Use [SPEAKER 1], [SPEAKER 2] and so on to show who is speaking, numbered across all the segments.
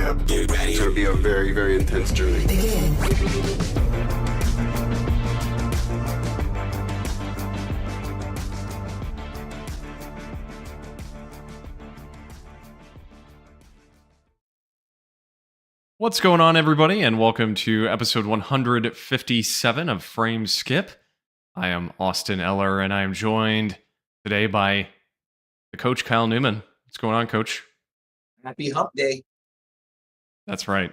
[SPEAKER 1] Skip. Get ready. It's going to be a very, very intense journey.
[SPEAKER 2] What's going on, everybody, and welcome to episode 157 of Frame Skip. I am Andie Eller, and I am joined today by the coach, Kyle Newman. What's going on, Coach?
[SPEAKER 3] Happy Hump Day.
[SPEAKER 2] That's right.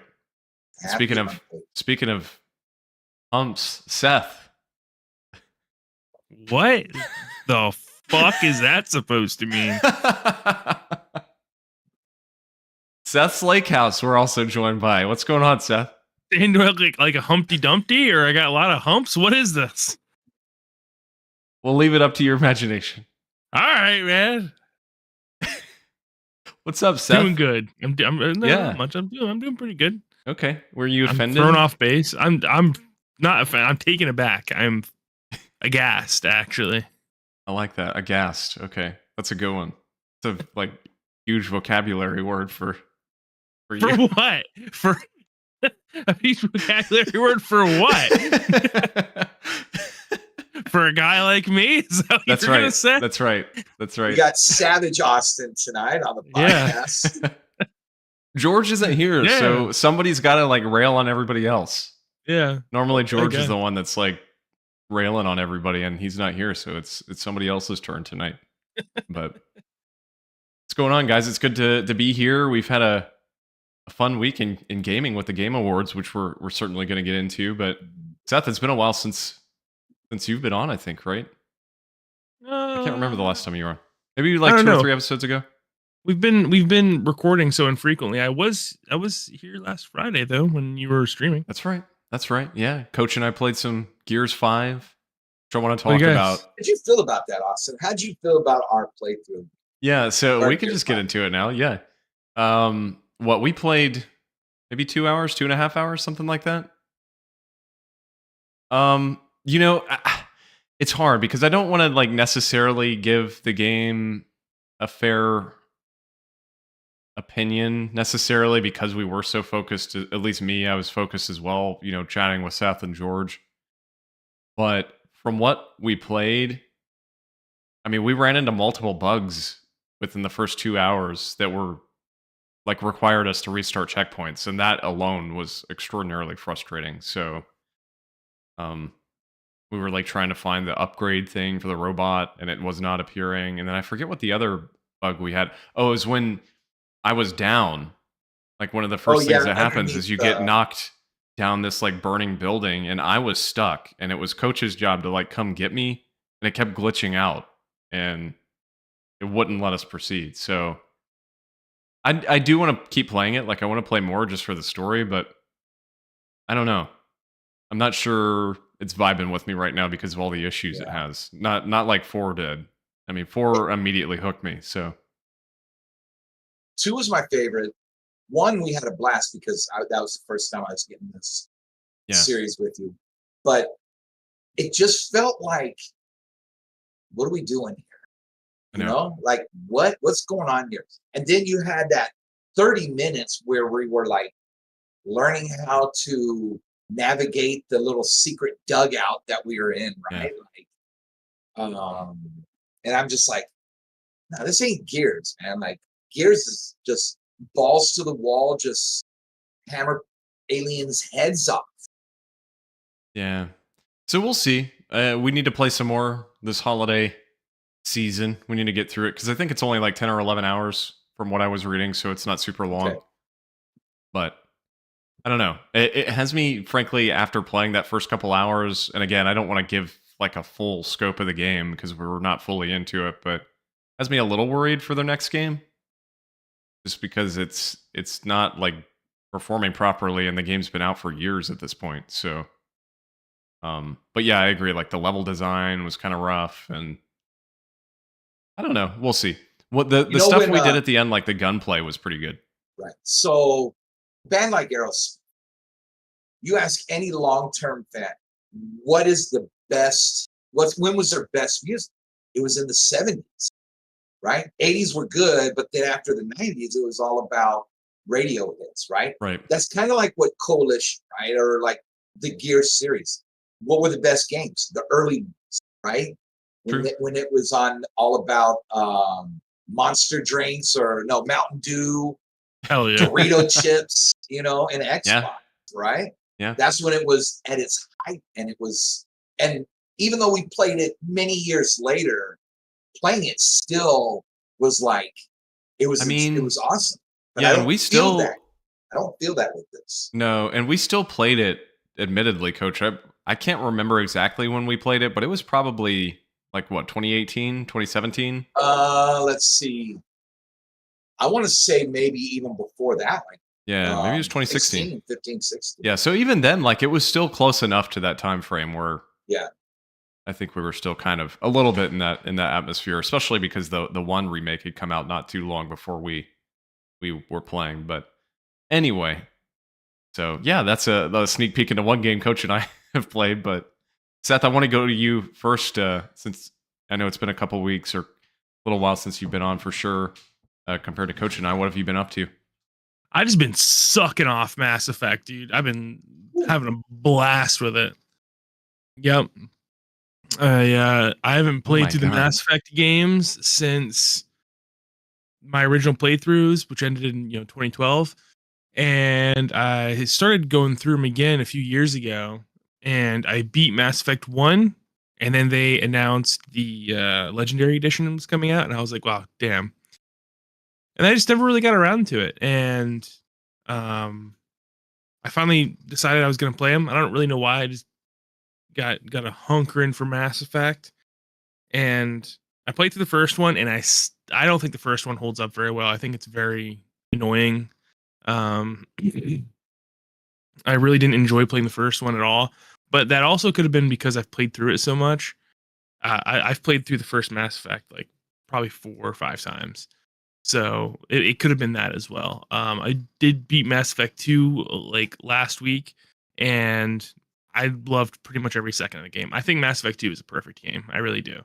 [SPEAKER 3] Happy
[SPEAKER 2] Speaking of humps, Seth.
[SPEAKER 4] What the fuck is that supposed to mean?
[SPEAKER 2] Seth's Lake House, we're also joined by. What's going on, Seth?
[SPEAKER 4] And like a Humpty Dumpty, or I got a lot of humps? What is this?
[SPEAKER 2] We'll leave it up to your imagination.
[SPEAKER 4] All right, man.
[SPEAKER 2] What's up, Seth?
[SPEAKER 4] Doing good. I'm doing pretty good.
[SPEAKER 2] Okay. Were you offended?
[SPEAKER 4] I'm thrown off base. I'm not offended. I'm taken aback. I'm aghast, actually.
[SPEAKER 2] I like that. Aghast. Okay. That's a good one. It's a huge vocabulary word for you.
[SPEAKER 4] For what? For a huge vocabulary word for what? For a guy like me? Is that what
[SPEAKER 2] That's
[SPEAKER 4] you're
[SPEAKER 2] right.
[SPEAKER 4] gonna say?
[SPEAKER 2] That's right.
[SPEAKER 3] We got Savage Austin tonight on the podcast.
[SPEAKER 4] Yeah.
[SPEAKER 2] George isn't here, so somebody's got to rail on everybody else.
[SPEAKER 4] Yeah.
[SPEAKER 2] Normally George is the one that's railing on everybody, and he's not here, so it's somebody else's turn tonight. But what's going on, guys? It's good to be here. We've had a fun week in gaming with the Game Awards, which we're certainly going to get into. But Seth, it's been a while since you've been on, I think, right? I can't remember the last time you were on. Maybe 2 or 3 episodes ago.
[SPEAKER 4] We've been recording so infrequently. I was here last Friday though when you were streaming.
[SPEAKER 2] That's right. Yeah, Coach and I played some Gears 5, which I want to talk about.
[SPEAKER 3] How did you feel about that, Austin? How did you feel about our playthrough?
[SPEAKER 2] Yeah, so we can just get into it now. Yeah. What we played, maybe 2 hours, 2.5 hours, something like that. It's hard because I don't want to necessarily give the game a fair opinion necessarily because we were so focused. At least me, I was focused as well. Chatting with Seth and George. But from what we played, I mean, we ran into multiple bugs within the first 2 hours that were required us to restart checkpoints, and that alone was extraordinarily frustrating. So, we were trying to find the upgrade thing for the robot, and it was not appearing. And then I forget what the other bug we had. Oh, it was when I was down. One of the first things that happens is you get knocked down this burning building, and I was stuck. And it was Coach's job to come get me, and it kept glitching out, and it wouldn't let us proceed. So I do want to keep playing it. I want to play more just for the story, but I don't know. I'm not sure it's vibing with me right now because of all the issues it has. Not like 4 did. I mean, 4 immediately hooked me. So
[SPEAKER 3] 2 was my favorite. 1, we had a blast because that was the first time I was getting this series with you. But it just felt like, what are we doing here? What's going on here? And then you had that 30 minutes where we were learning how to navigate the little secret dugout that we were in, right? And I'm just no, this ain't Gears, man. Gears is just balls to the wall, just hammer aliens' heads off.
[SPEAKER 2] Yeah. So we'll see. We need to play some more this holiday season. We need to get through it because I think it's only 10 or 11 hours from what I was reading, so it's not super long. Okay. But I don't know. It has me, frankly, after playing that first couple hours, and again, I don't want to give a full scope of the game because we're not fully into it, but it has me a little worried for their next game. Just because it's not performing properly, and the game's been out for years at this point. So, but yeah, I agree. The level design was kind of rough, and I don't know. We'll see. What the stuff we did at the end, the gunplay, was pretty good.
[SPEAKER 3] Right. So, band like Aerosmith, you ask any long-term fan, what is the best? When was their best music? It was in the 70s. Right? 80s were good, but then after the 90s, it was all about radio hits, right?
[SPEAKER 2] Right.
[SPEAKER 3] That's kind of like what Coalition, right? Or like the Gear series. What were the best games? The early ones, right?
[SPEAKER 2] True.
[SPEAKER 3] When it was on all about Monster drinks or Mountain Dew,
[SPEAKER 4] Hell yeah.
[SPEAKER 3] Dorito chips, and Xbox, right?
[SPEAKER 2] Yeah.
[SPEAKER 3] That's when it was at its height, and even though we played it many years later, playing it still was like it was awesome. But
[SPEAKER 2] yeah, and we still
[SPEAKER 3] I don't feel that with this.
[SPEAKER 2] No, and we still played it. Admittedly, Coach, I can't remember exactly when we played it, but it was probably like what 2018, 2017.
[SPEAKER 3] Let's see. I want to say maybe even before that, like
[SPEAKER 2] maybe it was 2016,
[SPEAKER 3] 16, 15, 16.
[SPEAKER 2] Yeah, so even then, like it was still close enough to that time frame where I think we were still kind of a little bit in that atmosphere, especially because the one remake had come out not too long before we were playing. But anyway, so yeah, that's a sneak peek into one game Coach and I have played. But Seth, I want to go to you first, since I know it's been a couple weeks or a little while since you've been on for sure. Compared to Coach and I, what have you been up to?
[SPEAKER 4] I just been sucking off Mass Effect, dude. I've been having a blast with it. Yep. I haven't played through the Mass Effect games since my original playthroughs, which ended in 2012, and I started going through them again a few years ago, and I beat Mass Effect 1, and then they announced the Legendary Edition was coming out, and I was like, wow, damn. And I just never really got around to it, and I finally decided I was going to play them. I don't really know why. I just got a hunkering for Mass Effect, and I played through the first one, and I don't think the first one holds up very well. I think it's very annoying. I really didn't enjoy playing the first one at all, but that also could have been because I've played through it so much. I've played through the first Mass Effect like probably 4 or 5 times. So it could have been that as well. I did beat Mass Effect 2 like last week, and I loved pretty much every second of the game. I think Mass Effect 2 is a perfect game. I really do.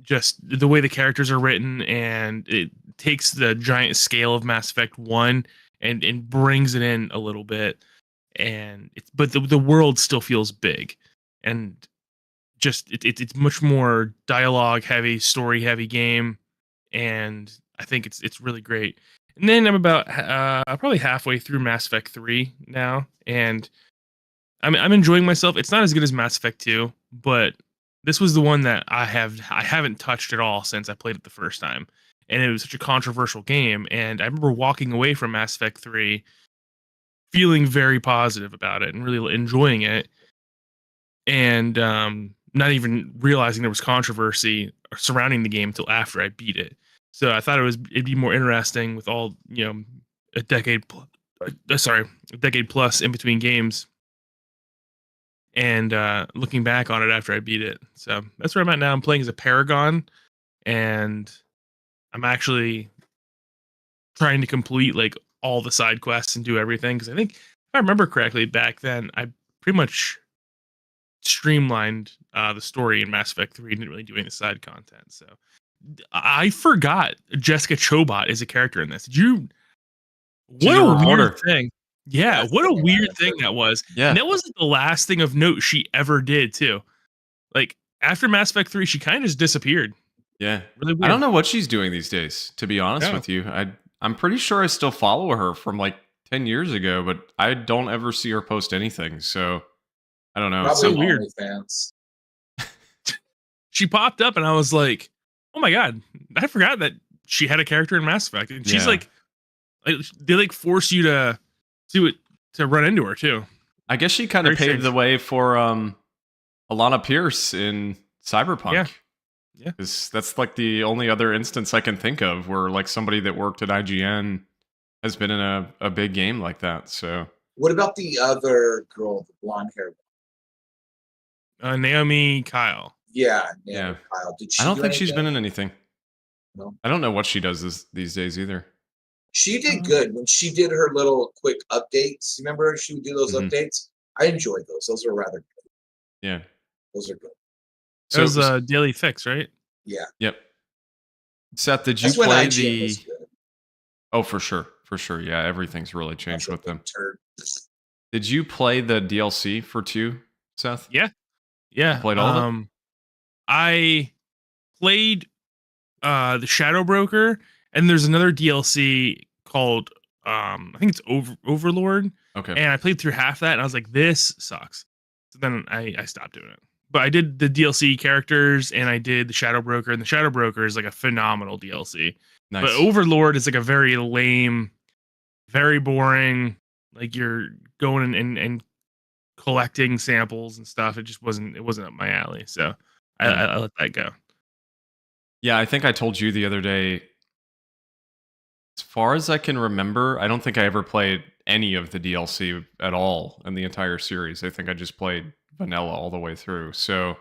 [SPEAKER 4] Just the way the characters are written, and it takes the giant scale of Mass Effect 1 and brings it in a little bit. But the world still feels big, and just it's much more dialogue heavy, story heavy game. And I think it's really great. And then I'm about probably halfway through Mass Effect 3 now, and I'm enjoying myself. It's not as good as Mass Effect 2, but this was the one that I haven't touched at all since I played it the first time. And it was such a controversial game, and I remember walking away from Mass Effect 3 feeling very positive about it and really enjoying it, and not even realizing there was controversy surrounding the game until after I beat it. So I thought it'd be more interesting with all a decade plus in between games, and looking back on it after I beat it. So that's where I'm at now. I'm playing as a Paragon, and I'm actually trying to complete like all the side quests and do everything, because I think if I remember correctly back then, I pretty much streamlined the story in Mass Effect 3 and didn't really do any side content. So I forgot Jessica Chobot is a character in this. Did you? What a weird thing. Yeah, what a weird thing that was.
[SPEAKER 2] Yeah.
[SPEAKER 4] And that wasn't the last thing of note she ever did, too. Like, after Mass Effect 3, she kind of just disappeared.
[SPEAKER 2] Yeah.
[SPEAKER 4] Really weird.
[SPEAKER 2] I don't know what she's doing these days, to be honest with you. I'm pretty sure I still follow her from like 10 years ago, but I don't ever see her post anything. So I don't know.
[SPEAKER 3] Probably
[SPEAKER 2] it's so
[SPEAKER 3] weird. Fans.
[SPEAKER 4] She popped up and I was like, oh my God, I forgot that she had a character in Mass Effect. And she's like they like force you to do it, to run into her too.
[SPEAKER 2] I guess she kind of paved the way for Alana Pierce in Cyberpunk. Yeah. Because that's like the only other instance I can think of where like somebody that worked at IGN has been in a big game like that. So
[SPEAKER 3] what about the other girl, the blonde hair?
[SPEAKER 4] Naomi Kyle.
[SPEAKER 3] Yeah. Kyle. Did she
[SPEAKER 2] I don't think she's been in anything.
[SPEAKER 3] No.
[SPEAKER 2] I don't know what she does these days either.
[SPEAKER 3] She did good when she did her little quick updates. Remember, she would do those updates. I enjoyed those. Those were rather good.
[SPEAKER 2] Yeah,
[SPEAKER 3] those are good.
[SPEAKER 4] So it was a daily fix, right?
[SPEAKER 3] Yeah.
[SPEAKER 2] Yep. Seth, did you play the? Oh, for sure. Yeah, everything's really changed with them.
[SPEAKER 3] Turd.
[SPEAKER 2] Did you play the DLC for 2, Seth?
[SPEAKER 4] Yeah.
[SPEAKER 2] You played all of it?
[SPEAKER 4] I played the Shadow Broker, and there's another DLC called I think it's Overlord.
[SPEAKER 2] Okay.
[SPEAKER 4] And I played through half that, and I was like, this sucks. So then I stopped doing it. But I did the DLC characters, and I did the Shadow Broker, and the Shadow Broker is like a phenomenal DLC.
[SPEAKER 2] Nice.
[SPEAKER 4] But Overlord is like a very lame, very boring. Like you're going and collecting samples and stuff. It wasn't up my alley. So I let that go.
[SPEAKER 2] Yeah, I think I told you the other day, as far as I can remember, I don't think I ever played any of the DLC at all in the entire series. I think I just played vanilla all the way through. So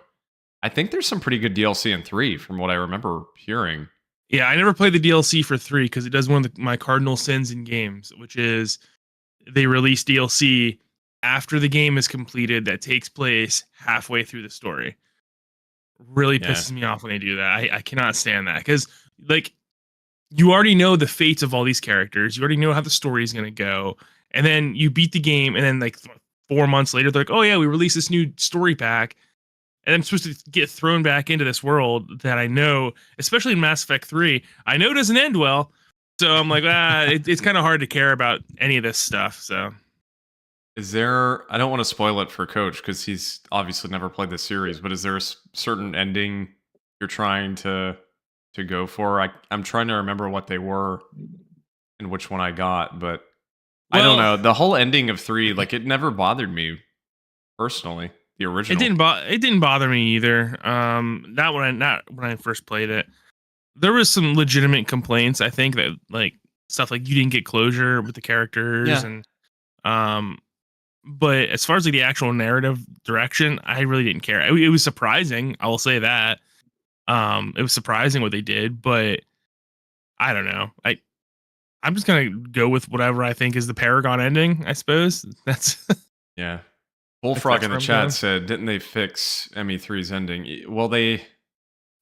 [SPEAKER 2] I think there's some pretty good DLC in 3 from what I remember hearing.
[SPEAKER 4] Yeah, I never played the DLC for 3 because it does one of my cardinal sins in games, which is they release DLC after the game is completed that takes place halfway through the story. Really pisses me off when they do that. I cannot stand that because, like, you already know the fates of all these characters. You already know how the story is going to go. And then you beat the game, and then, like, 4 months later, they're like, oh, yeah, we released this new story pack. And I'm supposed to get thrown back into this world that I know, especially in Mass Effect 3, I know doesn't end well. So I'm like, it's kind of hard to care about any of this stuff. So,
[SPEAKER 2] is there? I don't want to spoil it for Coach because he's obviously never played the series. But is there a certain ending you're trying to go for? I'm trying to remember what they were and which one I got, but I don't know. The whole ending of 3, like, it never bothered me personally. The original.
[SPEAKER 4] It didn't bother me either. Not when I first played it. There was some legitimate complaints. I think that, like, stuff like you didn't get closure with the characters, and but as far as, like, the actual narrative direction, I really didn't care. It was surprising. I will say that. It was surprising what they did, but I don't know. I'm just gonna go with whatever I think is the Paragon ending. I suppose that's
[SPEAKER 2] yeah. Bullfrog in the chat said, "Didn't they fix ME3's ending?" Well, they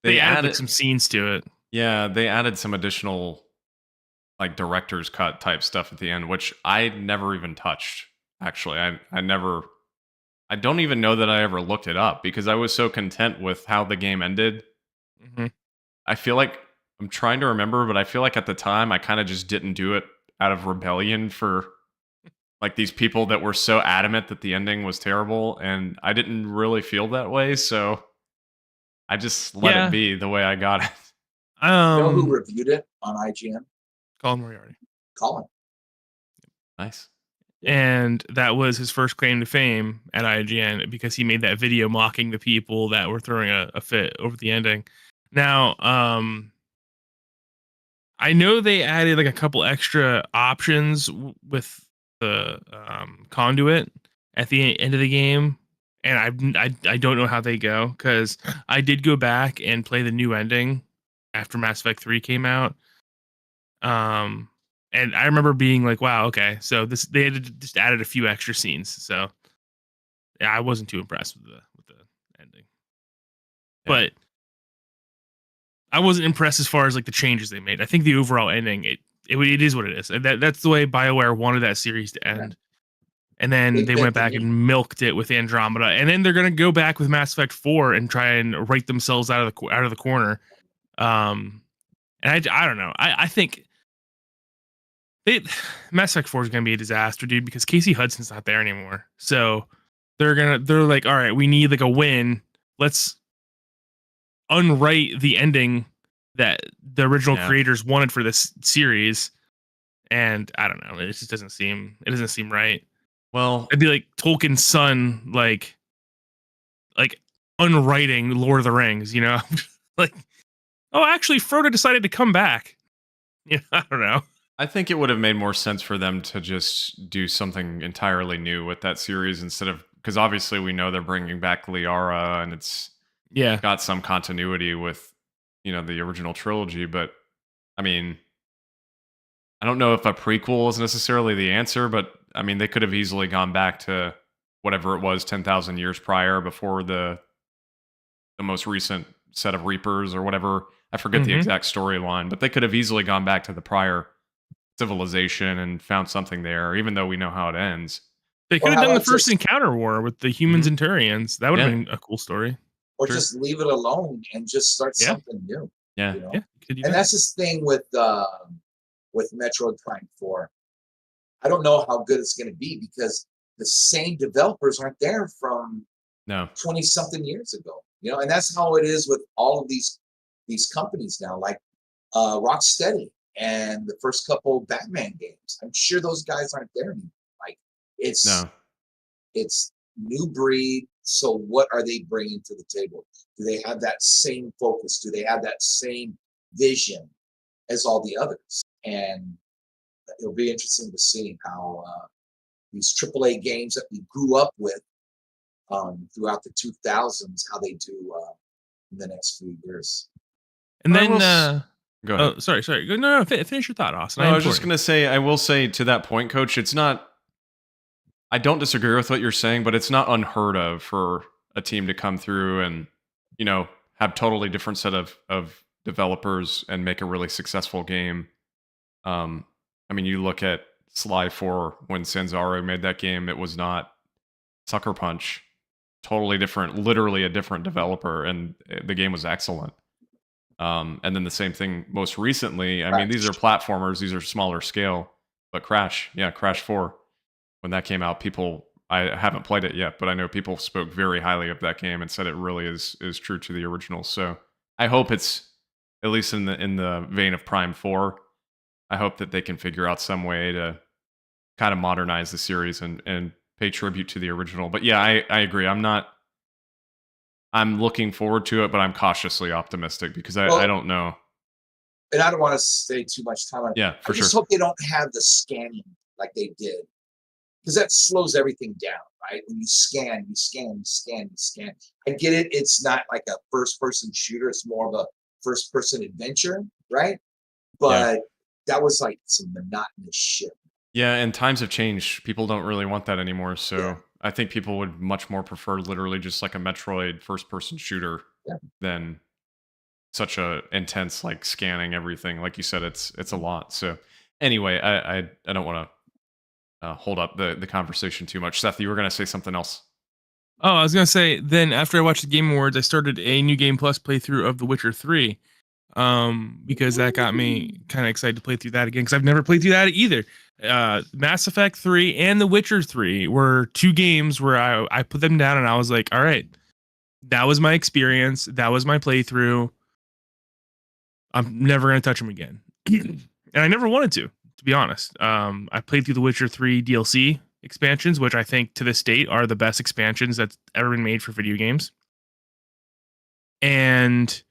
[SPEAKER 4] added some scenes to it.
[SPEAKER 2] Yeah, they added some additional, like, director's cut type stuff at the end, which I never even touched. Actually, I don't even know that I ever looked it up because I was so content with how the game ended.
[SPEAKER 4] Mm-hmm.
[SPEAKER 2] I feel like I'm trying to remember, but I feel like at the time I kind of just didn't do it out of rebellion for, like, these people that were so adamant that the ending was terrible, and I didn't really feel that way, so I just let it be the way I got it.
[SPEAKER 3] You know who reviewed it on IGN?
[SPEAKER 4] Colin Moriarty.
[SPEAKER 3] Colin.
[SPEAKER 2] Nice.
[SPEAKER 4] And that was his first claim to fame at IGN because he made that video mocking the people that were throwing a fit over the ending. Now, I know they added, like, a couple extra options with the conduit at the end of the game, and I don't know how they go because I did go back and play the new ending after Mass Effect 3 came out. And I remember being like, wow, okay, so they had just added a few extra scenes. So yeah, I wasn't too impressed with the ending. Yeah. But I wasn't impressed as far as, like, the changes they made. I think the overall ending, it is what it is. And that's the way BioWare wanted that series to end. Right. And then they went back and milked it with Andromeda. And then they're going to go back with Mass Effect 4 and try and write themselves out of the corner. And I don't know. I think Mass Effect 4 is going to be a disaster, dude, because Casey Hudson's not there anymore. So they're like, all right, we need, like, a win. Let's unwrite the ending that the original creators wanted for this series. And I don't know. It just doesn't seem right.
[SPEAKER 2] Well,
[SPEAKER 4] it'd be like Tolkien's son, like unwriting Lord of the Rings, you know? Like, oh, actually, Frodo decided to come back. Yeah, I don't know.
[SPEAKER 2] I think it would have made more sense for them to just do something entirely new with that series instead of, because obviously we know they're bringing back Liara and it's got some continuity with, you know, the original trilogy. But I mean, I don't know if a prequel is necessarily the answer, but I mean, they could have easily gone back to whatever it was 10,000 years prior before the most recent set of Reapers or whatever. I forget the exact storyline, but they could have easily gone back to the prior civilization and found something there, even though we know how it ends.
[SPEAKER 4] They could have done the first encounter war with the humans and Turians. That would have been a cool story.
[SPEAKER 3] Or just leave it alone and just start something new.
[SPEAKER 2] Yeah.
[SPEAKER 3] You know?
[SPEAKER 4] And
[SPEAKER 3] that's this thing with Metroid Prime 4. I don't know how good it's going to be because the same developers aren't there from 20-something years ago. You know, and that's how it is with all of these companies now, like Rocksteady and the first couple of Batman games. I'm sure those guys aren't there anymore. Like it's new breed. So what are they bringing to the table? Do they have that same focus? Do they have that same vision as all the others? And it'll be interesting to see how these AAA games that we grew up with throughout the 2000s, how they do in the next few years.
[SPEAKER 4] And then,
[SPEAKER 2] go ahead.
[SPEAKER 4] Oh, sorry. No, finish your thought, Austin.
[SPEAKER 2] No, I was just going to say, I will say to that point, Coach, it's not, I don't disagree with what you're saying, but it's not unheard of for a team to come through and, you know, have totally different set of developers and make a really successful game. I mean, you look at Sly 4 when Sanzaro made that game, it was not Sucker Punch. Totally different, literally a different developer, and the game was excellent. And then the same thing most recently. I mean, these are platformers, these are smaller scale, but Crash 4, when that came out, I haven't played it yet, but I know people spoke very highly of that game and said it really is true to the original. So I hope it's at least in the vein of Prime 4. I hope that they can figure out some way to kind of modernize the series and pay tribute to the original. But yeah, I agree. I'm looking forward to it, but I'm cautiously optimistic because I don't know.
[SPEAKER 3] And I don't want to stay too much time on it.
[SPEAKER 2] Yeah, for sure.
[SPEAKER 3] I just hope they don't have the scanning like they did. Because that slows everything down, right? When you scan. I get it. It's not like a first-person shooter. It's more of a first-person adventure, right? But that was like some monotonous shit.
[SPEAKER 2] Yeah, and times have changed. People don't really want that anymore. So I think people would much more prefer literally just like a Metroid first-person shooter than such a intense like scanning everything. Like you said, it's a lot. So anyway, I don't want to hold up the conversation too much. Seth, you were going to say something else.
[SPEAKER 4] Oh, I was going to say, then after I watched the Game Awards, I started a New Game Plus playthrough of The Witcher 3. Because that got me kind of excited to play through that again, because I've never played through that either. Mass Effect 3 and The Witcher 3 were two games where I put them down and I was like, all right, that was my experience. That was my playthrough. I'm never going to touch them again. And I never wanted to be honest. I played through The Witcher 3 DLC expansions, which I think to this date are the best expansions that's ever been made for video games. And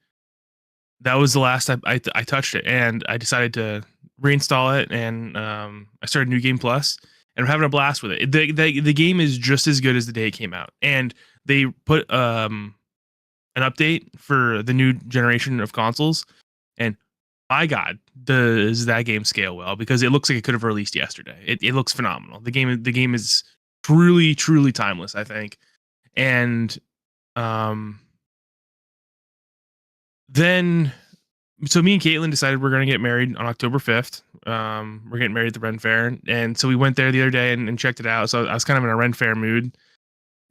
[SPEAKER 4] that was the last I touched it, and I decided to reinstall it, and I started New Game Plus, and I'm having a blast with it. The game is just as good as the day it came out, and they put an update for the new generation of consoles, and my God, does that game scale well, because it looks like it could have released yesterday. It looks phenomenal. The game is truly timeless, I think, and then, so me and Caitlin decided we're going to get married on October 5th. We're getting married at the Ren Fair. And so we went there the other day and checked it out. So I was kind of in a Ren Fair mood.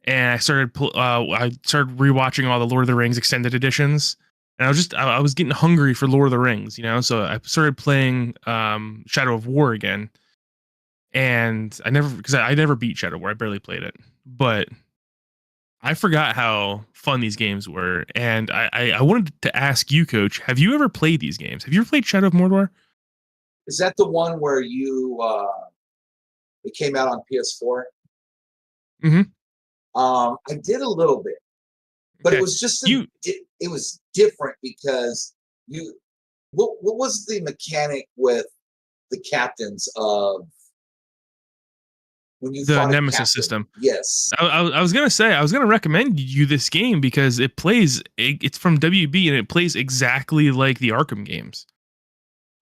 [SPEAKER 4] And I started rewatching all the Lord of the Rings extended editions. And I was getting hungry for Lord of the Rings, you know? So I started playing Shadow of War again. And I never beat Shadow of War. I barely played it. But I forgot how fun these games were, and I wanted to ask you, Coach, have you ever played these games? Have you ever played Shadow of Mordor?
[SPEAKER 3] Is that the one where it came out on PS4?
[SPEAKER 4] Mm-hmm.
[SPEAKER 3] I did a little bit, but it was just it was different because what was the mechanic with the captains of when you
[SPEAKER 4] the Nemesis system?
[SPEAKER 3] Yes,
[SPEAKER 4] I was gonna say I was gonna recommend you this game because it's from WB and it plays exactly like the Arkham games.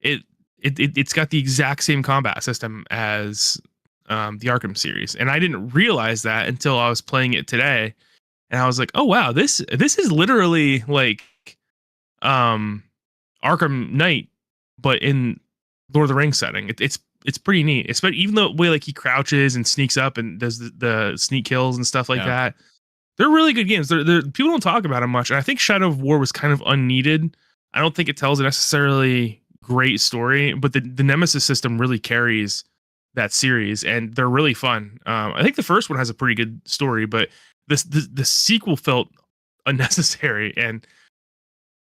[SPEAKER 4] It's got the exact same combat system as the Arkham series, and I didn't realize that until I was playing it today, and I was like, oh wow, this is literally like Arkham Knight, but in Lord of the Rings setting. It's pretty neat. Especially even the way like he crouches and sneaks up and does the sneak kills and stuff like that. They're really good games. They're people don't talk about them much. And I think Shadow of War was kind of unneeded. I don't think it tells a necessarily great story, but the Nemesis system really carries that series, and they're really fun. I think the first one has a pretty good story, but the sequel felt unnecessary and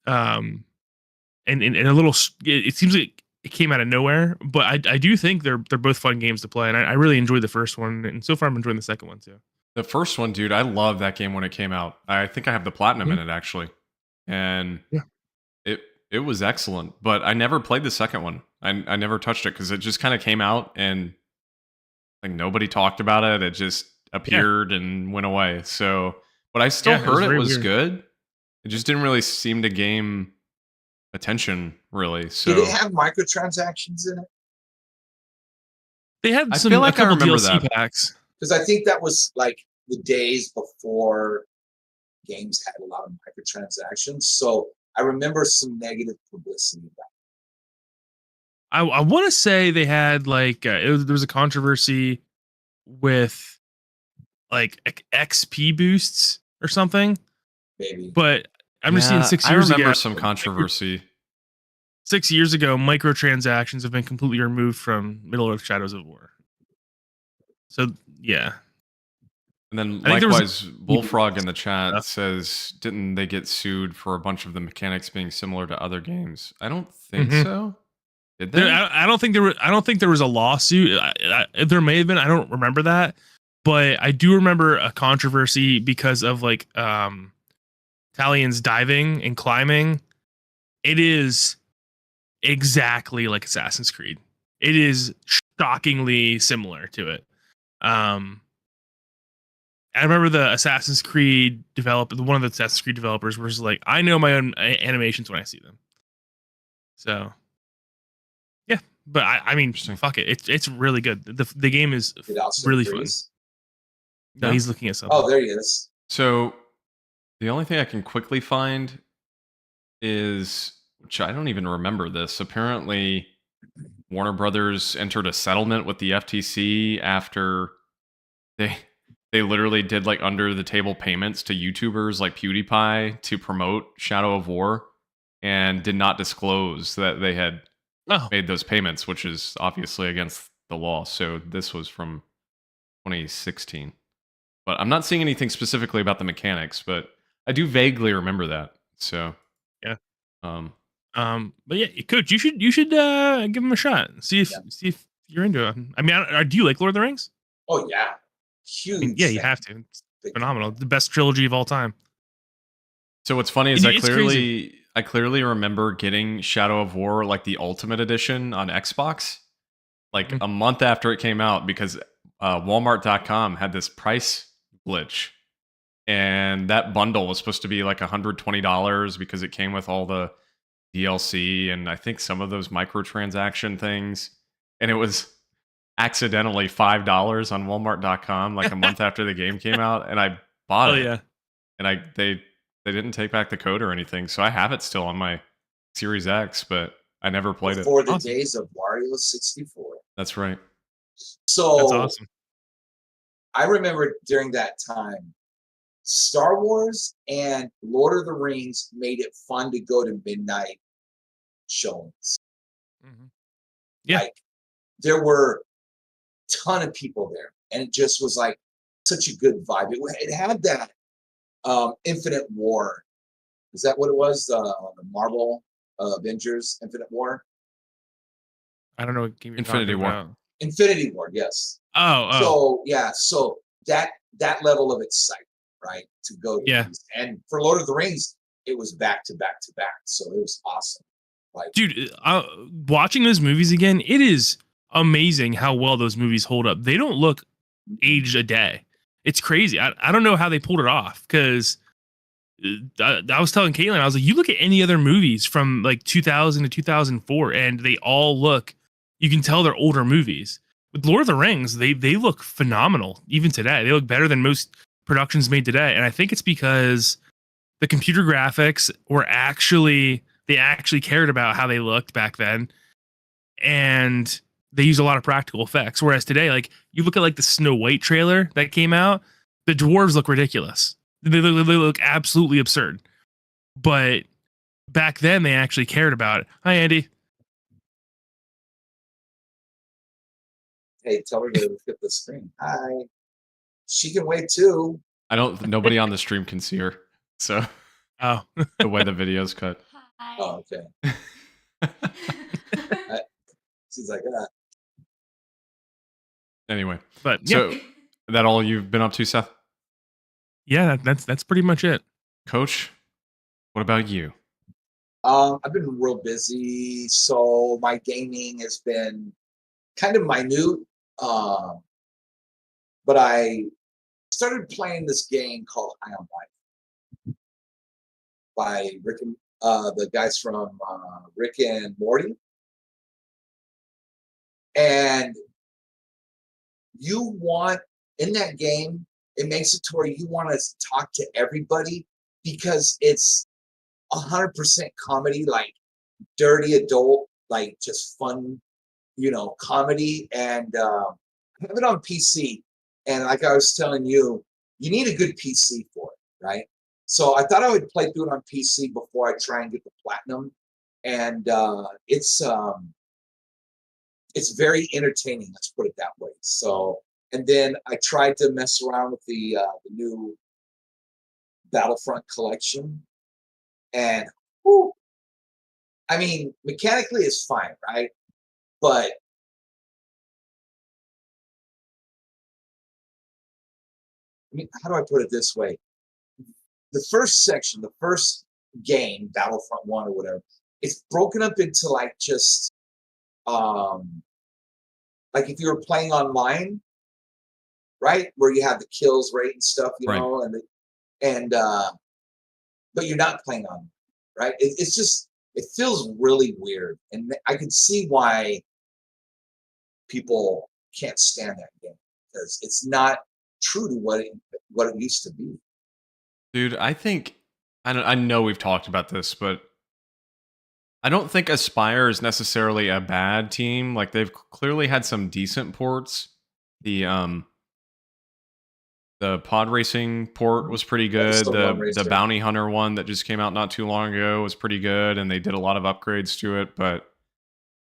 [SPEAKER 4] and a little. It seems like it came out of nowhere, but I do think they're both fun games to play, and I really enjoyed the first one, and so far I'm enjoying the second one too.
[SPEAKER 2] The first one, dude, I loved that game when it came out. I think I have the platinum in it actually, and it was excellent. But I never played the second one. I never touched it because it just kind of came out and like nobody talked about it. It just appeared and went away. So, but I still heard it was good. It just didn't really seem to gain attention, really. So,
[SPEAKER 3] did it have microtransactions in it?
[SPEAKER 4] They had
[SPEAKER 2] I feel like
[SPEAKER 4] a couple
[SPEAKER 2] I remember
[SPEAKER 4] DLC
[SPEAKER 2] that.
[SPEAKER 4] packs.
[SPEAKER 3] Because I think that was like the days before games had a lot of microtransactions. So I remember some negative publicity about it.
[SPEAKER 4] I want to say they had like there was a controversy with like XP boosts or something.
[SPEAKER 3] Maybe.
[SPEAKER 4] But I'm just seeing 6 years ago.
[SPEAKER 2] I remember some controversy.
[SPEAKER 4] 6 years ago, microtransactions have been completely removed from Middle-earth: Shadows of War. So yeah.
[SPEAKER 2] And then
[SPEAKER 4] I think
[SPEAKER 2] likewise, Bullfrog in the chat says, didn't they get sued for a bunch of the mechanics being similar to other games? I don't think so. Did they?
[SPEAKER 4] I don't think there was a lawsuit. There may have been. I don't remember that, but I do remember a controversy because of like Talion's diving and climbing. It is exactly like Assassin's Creed. It is shockingly similar to it. I remember the Assassin's Creed one of the Assassin's Creed developers was like, I know my own animations when I see them. So, yeah, but I mean, fuck it. It's really good. The game is really fun. No, he's looking at something.
[SPEAKER 3] Oh, there he is.
[SPEAKER 2] So, the only thing I can quickly find is, which I don't even remember this. Apparently, Warner Brothers entered a settlement with the FTC after they literally did like under the table payments to YouTubers like PewDiePie to promote Shadow of War and did not disclose that they had made those payments, which is obviously against the law. So this was from 2016. But I'm not seeing anything specifically about the mechanics, but I do vaguely remember that. So
[SPEAKER 4] yeah. But yeah, Coach, you should give him a shot. See if you're into it. I mean, do you like Lord of the Rings?
[SPEAKER 3] Oh yeah. Huge.
[SPEAKER 4] I mean, yeah, you have to. It's phenomenal. The best trilogy of all time.
[SPEAKER 2] So what's funny is I clearly remember getting Shadow of War like the Ultimate Edition on Xbox like a month after it came out because Walmart.com had this price glitch, and that bundle was supposed to be like $120 because it came with all the DLC and I think some of those microtransaction things, and it was accidentally $5 on Walmart.com like a month after the game came out, and I bought it.
[SPEAKER 4] Yeah.
[SPEAKER 2] And they didn't take back the code or anything, so I have it still on my Series X, but I never played
[SPEAKER 3] Before
[SPEAKER 2] it.
[SPEAKER 3] the days of Wario 64.
[SPEAKER 2] That's right.
[SPEAKER 3] So
[SPEAKER 4] that's awesome.
[SPEAKER 3] I remember during that time, Star Wars and Lord of the Rings made it fun to go to midnight showings.
[SPEAKER 4] Yeah.
[SPEAKER 3] Like, there were a ton of people there, and it just was like such a good vibe. It had that Infinite War. Is that what it was? The Marvel Avengers Infinite War?
[SPEAKER 4] I don't know what game you're
[SPEAKER 2] Infinity
[SPEAKER 4] talking
[SPEAKER 2] War.
[SPEAKER 4] about.
[SPEAKER 3] Infinity War, yes.
[SPEAKER 4] Oh.
[SPEAKER 3] So yeah, so that level of excitement, right? To go to these. And for Lord of the Rings, it was back to back to back. So it was awesome. Like,
[SPEAKER 4] dude, watching those movies again, it is amazing how well those movies hold up. They don't look aged a day. It's crazy. I don't know how they pulled it off because I was telling Caitlin, I was like, you look at any other movies from like 2000 to 2004 and they all look, you can tell they're older movies. With Lord of the Rings, they look phenomenal even today. They look better than most productions made today. And I think it's because the computer graphics were they actually cared about how they looked back then. and they use a lot of practical effects. Whereas today, like you look at like the Snow White trailer that came out, the dwarves look ridiculous. They look absolutely absurd. But back then, they actually cared about it. Hi, Andy.
[SPEAKER 3] Hey, tell her to flip the screen. Hi. She can wait too.
[SPEAKER 2] Nobody on the stream can see her. So
[SPEAKER 4] Oh,
[SPEAKER 2] the way the video's cut.
[SPEAKER 5] Hi.
[SPEAKER 3] Oh, okay. She's like,
[SPEAKER 2] Anyway,
[SPEAKER 4] but yeah,
[SPEAKER 2] so that all you've been up to, Seth?
[SPEAKER 4] yeah, that's pretty much it.
[SPEAKER 2] Coach, what about you?
[SPEAKER 3] I've been real busy, so my gaming has been kind of minute. But I started playing this game called High on Life by Rick and the guys from Rick and Morty. And you want, in that game, it makes it to where you want to talk to everybody because it's 100% comedy, like dirty adult, like just fun, comedy. And I have it on PC. And like I was telling you, you need a good PC for it, right? So I thought I would play through it on PC before I try and get the platinum. And it's very entertaining, let's put it that way. So, and then I tried to mess around with the new Battlefront collection. And whew, I mean, mechanically it's fine, right? But I mean, how do I put it this way? The first section, the first game, Battlefront 1 or whatever, it's broken up into like just like if you were playing online, right? Where you have the kills rate and stuff,
[SPEAKER 2] Right.
[SPEAKER 3] know, and but you're not playing online, right? It's just, it feels really weird. And I can see why people can't stand that game because it's not true to what it used to be.
[SPEAKER 2] Dude, I know we've talked about this, but I don't think Aspire is necessarily a bad team. Like they've clearly had some decent ports. The pod racing port was pretty good. The bounty hunter one that just came out not too long ago was pretty good, and they did a lot of upgrades to it, but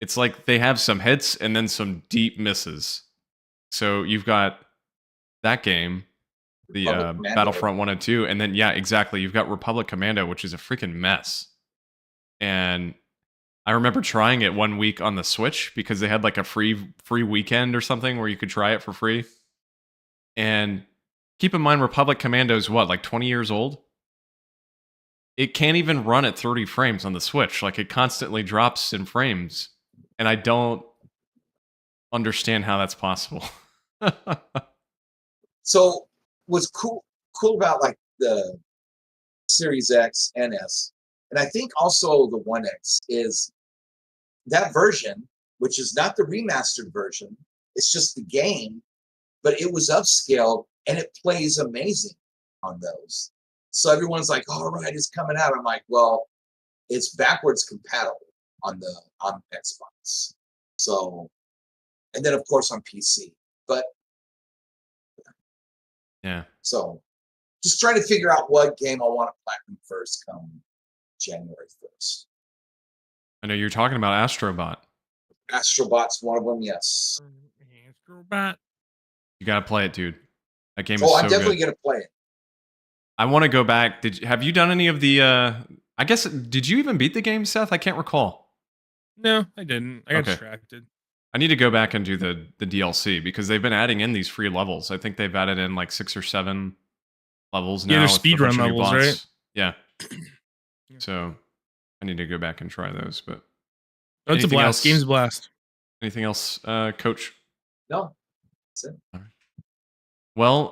[SPEAKER 2] it's like they have some hits and then some deep misses. So you've got that game, the Battlefront 1 and 2, and then yeah, exactly. You've got Republic Commando, which is a freaking mess. And I remember trying it one week on the Switch because they had like a free weekend or something where you could try it for free. And keep in mind, Republic Commando is what, like 20 years old? It can't even run at 30 frames on the Switch. Like it constantly drops in frames. And I don't understand how that's possible.
[SPEAKER 3] So what's cool about like the Series X and S, and I think also the 1X, is that version, which is not the remastered version, it's just the game, but it was upscaled and it plays amazing on those. So everyone's like, all right, it's coming out. I'm like, well, it's backwards compatible on Xbox. So, and then of course on PC. But
[SPEAKER 2] yeah.
[SPEAKER 3] So just trying to figure out what game I want to platinum first come January 1st.
[SPEAKER 2] I know you're talking about Astrobot.
[SPEAKER 3] Astrobot's one of them, yes.
[SPEAKER 4] Astrobot.
[SPEAKER 2] You gotta play it, dude. That game is so
[SPEAKER 3] I'm definitely
[SPEAKER 2] good.
[SPEAKER 3] gonna play it.
[SPEAKER 2] I want to go back. Have you done any of the I guess, did you even beat the game, Seth? I can't recall.
[SPEAKER 4] No, I didn't. I got distracted.
[SPEAKER 2] I need to go back and do the DLC because they've been adding in these free levels. I think they've added in like 6 or 7 levels now.
[SPEAKER 4] Yeah, they're speedrun levels, right?
[SPEAKER 2] Yeah. So I need to go back and try those. But
[SPEAKER 4] oh, it's a blast.
[SPEAKER 2] Else?
[SPEAKER 4] Game's a blast.
[SPEAKER 2] Anything else, Coach?
[SPEAKER 3] No, that's it.
[SPEAKER 2] All right. Well,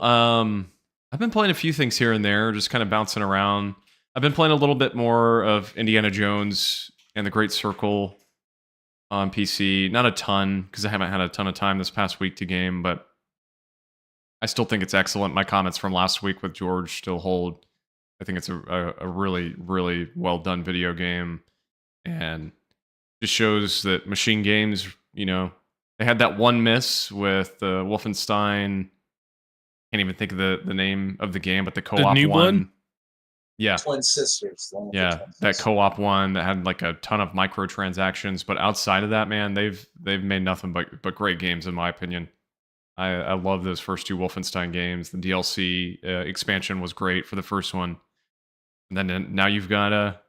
[SPEAKER 2] I've been playing a few things here and there, just kind of bouncing around. I've been playing a little bit more of Indiana Jones and the Great Circle on PC. Not a ton, because I haven't had a ton of time this past week to game, but I still think it's excellent. My comments from last week with George still hold. I think it's a really, really well done video game. And just shows that Machine Games, they had that one miss with the Wolfenstein. Can't even think of the name of the game, but the co-op
[SPEAKER 4] New
[SPEAKER 2] one.
[SPEAKER 4] Blood?
[SPEAKER 2] Yeah.
[SPEAKER 3] Twin Sisters.
[SPEAKER 2] Yeah, that co-op one that had like a ton of microtransactions, but outside of that, man, they've made nothing but great games in my opinion. I love those first 2 Wolfenstein games. The DLC expansion was great for the first one, and then now you've got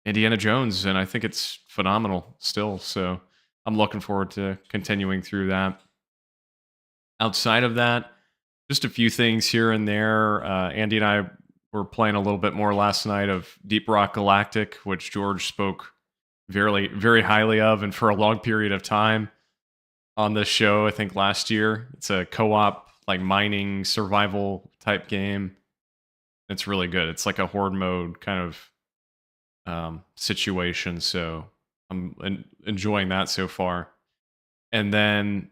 [SPEAKER 2] Indiana Jones, and I think it's phenomenal still. So I'm looking forward to continuing through that. Outside of that, just a few things here and there. Andy and I were playing a little bit more last night of Deep Rock Galactic, which George spoke very, very highly of, and for a long period of time on this show. I think last year. It's a co-op like mining survival type game. It's really good. It's like a horde mode kind of situation. So I'm enjoying that so far. And then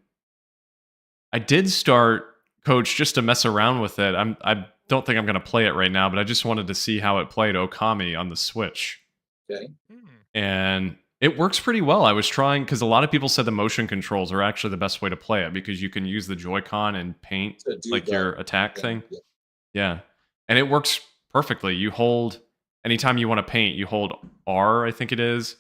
[SPEAKER 2] I did start, Coach, just to mess around with it. I don't think I'm going to play it right now, but I just wanted to see how it played Okami on the Switch.
[SPEAKER 3] Okay.
[SPEAKER 2] And it works pretty well. I was trying, because a lot of people said the motion controls are actually the best way to play it, because you can use the Joy-Con and paint like your attack thing. Yeah. And it works perfectly. You hold, anytime you want to paint, you hold R, I think it is.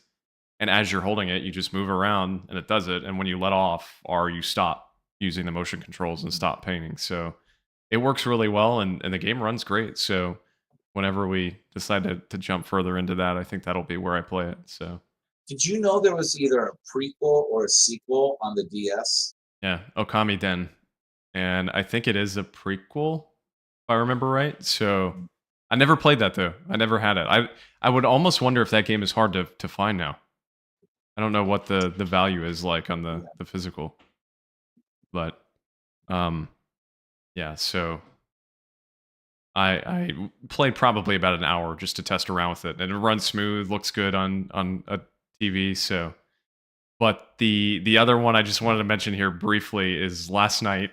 [SPEAKER 2] And as you're holding it, you just move around and it does it. And when you let off R, you stop using the motion controls and stop painting. So it works really well, and the game runs great. So whenever we decide to jump further into that, I think that'll be where I play it. So
[SPEAKER 3] did you know there was either a prequel or a sequel on the DS?
[SPEAKER 2] Yeah, Okami Den. And I think it is a prequel, if I remember right. So I never played that though. I never had it. I would almost wonder if that game is hard to find now. I don't know what the value is like on the physical. But yeah, so I played probably about an hour just to test around with it, and it runs smooth, looks good on a TV. So, but the other one I just wanted to mention here briefly is last night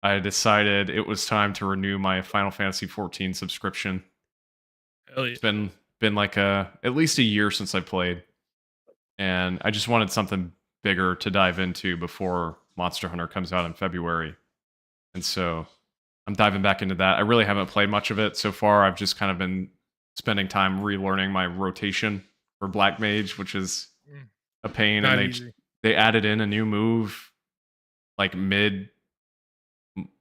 [SPEAKER 2] I decided it was time to renew my Final Fantasy 14 subscription.
[SPEAKER 4] Hell yeah.
[SPEAKER 2] It's been like at least a year since I played, and I just wanted something bigger to dive into before Monster Hunter comes out in February. And so I'm diving back into that. I really haven't played much of it so far. I've just kind of been spending time relearning my rotation for Black Mage, which is a pain.
[SPEAKER 4] Not
[SPEAKER 2] And
[SPEAKER 4] easy.
[SPEAKER 2] they added in a new move like mid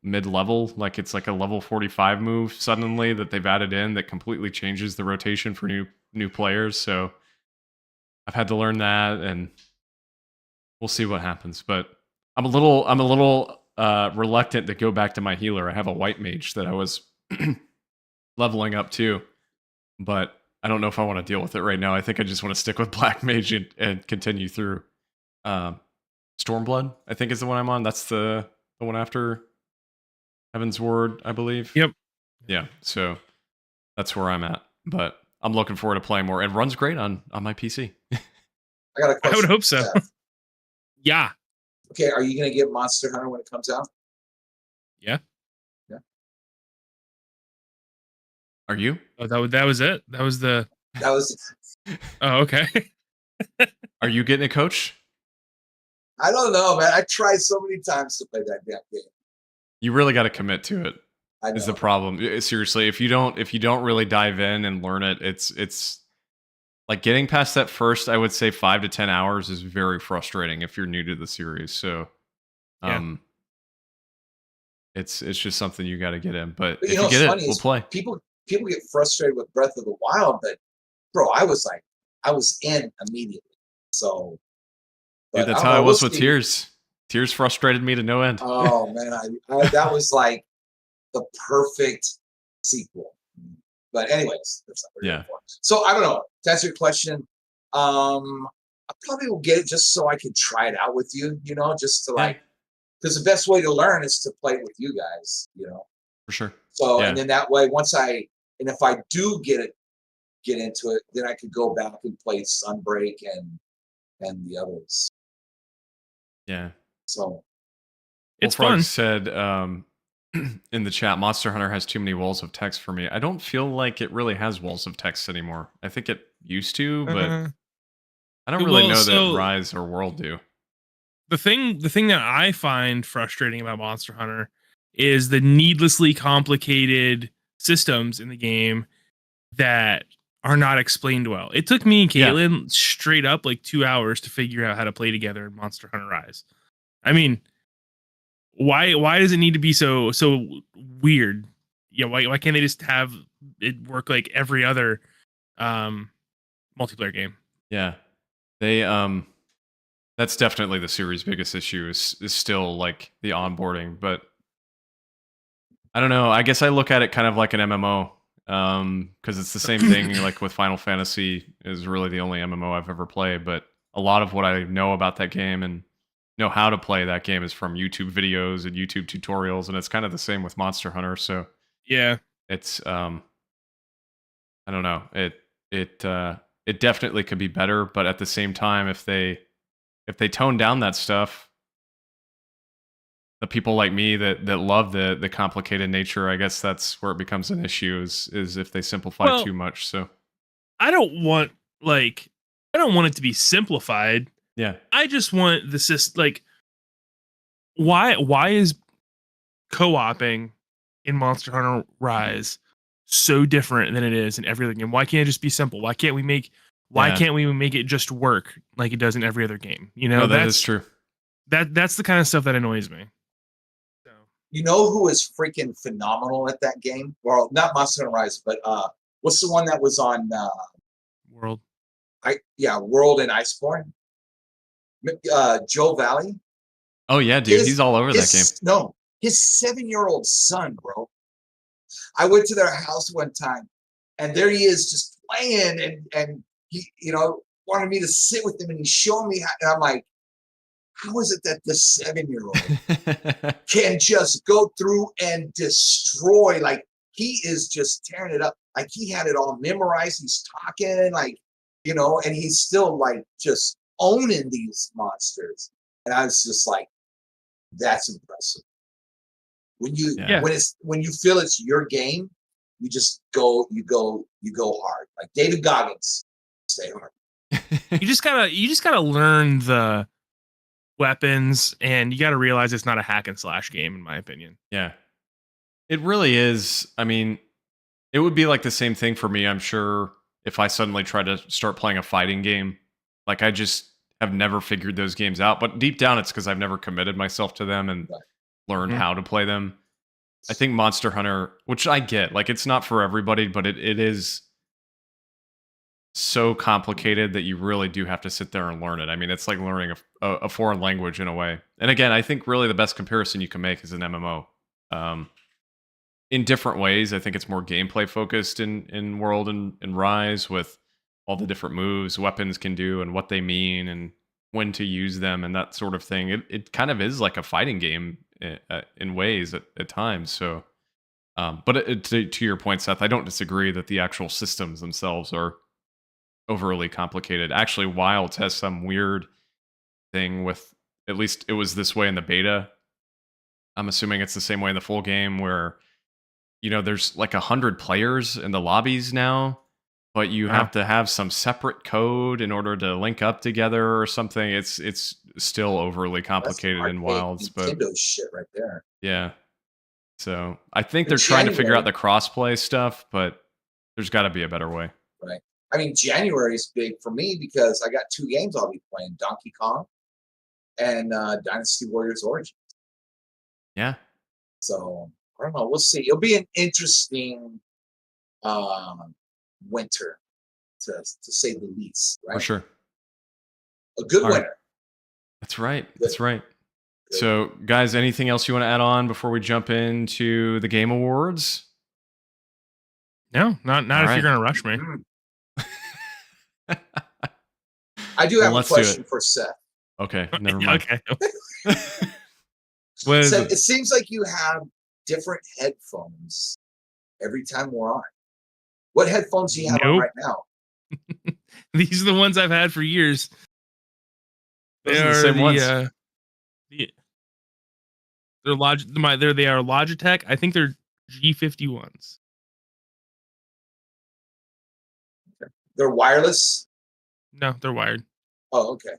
[SPEAKER 2] level, like it's like a level 45 move suddenly that they've added in that completely changes the rotation for new players. So I've had to learn that, and we'll see what happens. But I'm a little reluctant to go back to my healer. I have a white mage that I was leveling up too, but I don't know if I want to deal with it right now. I think I just want to stick with black mage and continue through. Stormblood, I think, is the one I'm on. That's the one after Heaven's Word, I believe.
[SPEAKER 4] Yep.
[SPEAKER 2] Yeah, so that's where I'm at. But I'm looking forward to playing more. It runs great on my PC.
[SPEAKER 3] I got a question.
[SPEAKER 4] I would hope so.
[SPEAKER 3] Seth.
[SPEAKER 4] Yeah.
[SPEAKER 3] Okay, are you going to get Monster Hunter when it comes out?
[SPEAKER 4] Yeah.
[SPEAKER 3] Yeah.
[SPEAKER 2] Are you?
[SPEAKER 4] Oh, that was it. That was the.
[SPEAKER 3] That was.
[SPEAKER 4] Oh, okay.
[SPEAKER 2] Are you getting a coach?
[SPEAKER 3] I don't know, man. I tried so many times to play that damn game.
[SPEAKER 2] You really got to commit to it.
[SPEAKER 3] I know.
[SPEAKER 2] Is the problem. Seriously, if you don't really dive in and learn it, it's like getting past that first, I would say 5 to 10 hours is very frustrating if you're new to the series. So, it's just something you got to get in. But if you get it, we'll play.
[SPEAKER 3] People get frustrated with Breath of the Wild, but bro, I was in immediately. So,
[SPEAKER 2] dude, that's how I was with Tears. Tears frustrated me to no end.
[SPEAKER 3] Oh man, I that was like the perfect sequel. But anyways, that's not what we're for. So I don't know. To answer your question, I probably will get it just so I can try it out with you. You know, just to because the best way to learn is to play it with you guys. You know,
[SPEAKER 2] for sure.
[SPEAKER 3] So and then that way, if I do get into it, then I could go back and play Sunbreak and the others.
[SPEAKER 2] Yeah.
[SPEAKER 3] So
[SPEAKER 4] it's fun.
[SPEAKER 2] Said in the chat, Monster Hunter has too many walls of text for me. I don't feel like it really has walls of text anymore. I think it used to, but I I don't really
[SPEAKER 4] Well,
[SPEAKER 2] know that
[SPEAKER 4] so-
[SPEAKER 2] Rise or World do.
[SPEAKER 4] The thing that I find frustrating about Monster Hunter is the needlessly complicated systems in the game that are not explained well. It took me and
[SPEAKER 2] Yeah.
[SPEAKER 4] Caitlin straight up like 2 hours to figure out how to play together in Monster Hunter Rise. I mean, why does it need to be so weird? Yeah, why can't they just have it work like every other multiplayer game?
[SPEAKER 2] Yeah. They that's definitely the series' biggest issue is still like the onboarding, but I don't know. I guess I look at it kind of like an MMO, because it's the same thing. Like with Final Fantasy, is really the only MMO I've ever played. But a lot of what I know about that game and know how to play that game is from YouTube videos and YouTube tutorials, and it's kind of the same with Monster Hunter. So
[SPEAKER 4] Yeah.
[SPEAKER 2] it's I don't know. It definitely could be better, but at the same time, if they tone down that stuff, the people like me that love the complicated nature, I guess that's where it becomes an issue is if they simplify too much. So
[SPEAKER 4] I don't want it to be simplified.
[SPEAKER 2] yeah,
[SPEAKER 4] I just want the system like why is co-oping in Monster Hunter Rise so different than it is in every other game? Why can't it just be simple? Why can't we make it just work like it does in every other game? You know,
[SPEAKER 2] no, that is true.
[SPEAKER 4] That's the kind of stuff that annoys me. So
[SPEAKER 3] You know who is freaking phenomenal at that game? Well, not Monster Hunter Rise, but what's the one that was on
[SPEAKER 4] World.
[SPEAKER 3] World and Iceborne? Joe Valley.
[SPEAKER 2] Oh yeah, dude, he's all over that game.
[SPEAKER 3] No, his 7-year-old son, bro. I went to their house one time, and there he is just playing, and he, wanted me to sit with him, and he's showing me how, and I'm like, how is it that this 7-year-old can just go through and destroy? Like, he is just tearing it up. Like, he had it all memorized. He's talking, like, and he's still like just owning these monsters. And I was just like, that's impressive. When you when you feel it's your game, you just go hard. Like David Goggins, stay hard.
[SPEAKER 4] You just gotta learn the weapons, and you gotta realize it's not a hack and slash game, in my opinion.
[SPEAKER 2] Yeah, it really is. I mean, it would be like the same thing for me, I'm sure, if I suddenly tried to start playing a fighting game. Like, I just have never figured those games out. But deep down, it's because I've never committed myself to them and learned how to play them. I think Monster Hunter, which I get, like, it's not for everybody, but it is so complicated that you really do have to sit there and learn it. I mean, it's like learning a foreign language in a way. And again, I think really the best comparison you can make is an MMO. In different ways, I think it's more gameplay focused in World and Rise, with all the different moves weapons can do and what they mean and when to use them and that sort of thing. It kind of is like a fighting game in ways at times. So, but to your point, Seth, I don't disagree that the actual systems themselves are overly complicated. Actually, Wild has some weird thing with, at least it was this way in the beta. I'm assuming it's the same way in the full game, where there's like 100 players in the lobbies now, but you have to have some separate code in order to link up together or something. It's still overly complicated in Wilds, but
[SPEAKER 3] Nintendo shit right there.
[SPEAKER 2] Yeah. So I think they're trying to figure out the crossplay stuff, but there's got to be a better way.
[SPEAKER 3] Right. I mean, January is big for me because I got 2 games I'll be playing: Donkey Kong and Dynasty Warriors Origins.
[SPEAKER 2] Yeah.
[SPEAKER 3] So I don't know. We'll see. It'll be an interesting winter, to say the least. Right.
[SPEAKER 2] For sure.
[SPEAKER 3] A good winter.
[SPEAKER 2] That's right. That's right. Good. So, guys, anything else you want to add on before we jump into the Game Awards?
[SPEAKER 4] No, not if you're going to rush me.
[SPEAKER 3] I do have a question for Seth.
[SPEAKER 2] Okay, never mind.
[SPEAKER 4] Okay.
[SPEAKER 3] Seth, it seems like you have different headphones every time we're on. What headphones do you have on right now?
[SPEAKER 4] These are the ones I've had for years.
[SPEAKER 2] Those are the same ones.
[SPEAKER 4] They are Logitech. I think they're G51s.
[SPEAKER 3] They're wireless?
[SPEAKER 4] No, they're wired.
[SPEAKER 3] Oh, okay.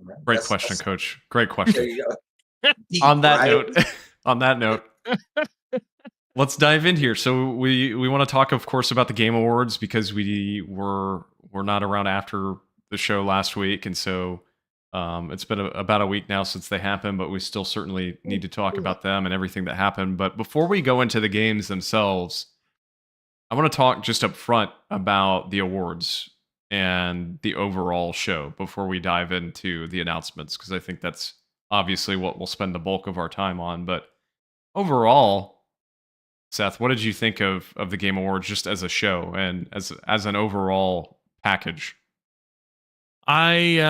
[SPEAKER 3] Right.
[SPEAKER 2] Great question, Coach. Great
[SPEAKER 3] There
[SPEAKER 2] question.
[SPEAKER 3] you go. Deep,
[SPEAKER 2] On that
[SPEAKER 3] right?
[SPEAKER 2] note, on that note, let's dive in here. So we want to talk, of course, about the Game Awards because we were not around after the show last week, and so it's been about a week now since they happened. But we still certainly need to talk about them and everything that happened. But before we go into the games themselves, I want to talk just up front about the awards and the overall show before we dive into the announcements, because I think that's obviously what we'll spend the bulk of our time on. But overall, Seth, what did you think of the Game Awards just as a show and as an overall package?
[SPEAKER 4] I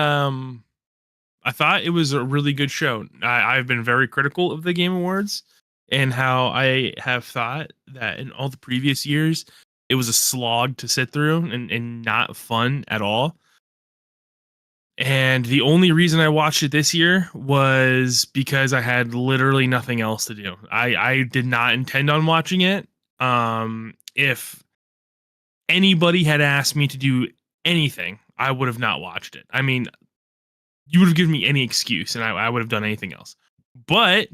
[SPEAKER 4] thought it was a really good show. I've been very critical of the Game Awards and how I have thought that in all the previous years, it was a slog to sit through and not fun at all. And the only reason I watched it this year was because I had literally nothing else to do. I did not intend on watching it. If anybody had asked me to do anything, I would have not watched it. I mean, you would have given me any excuse and I would have done anything else. But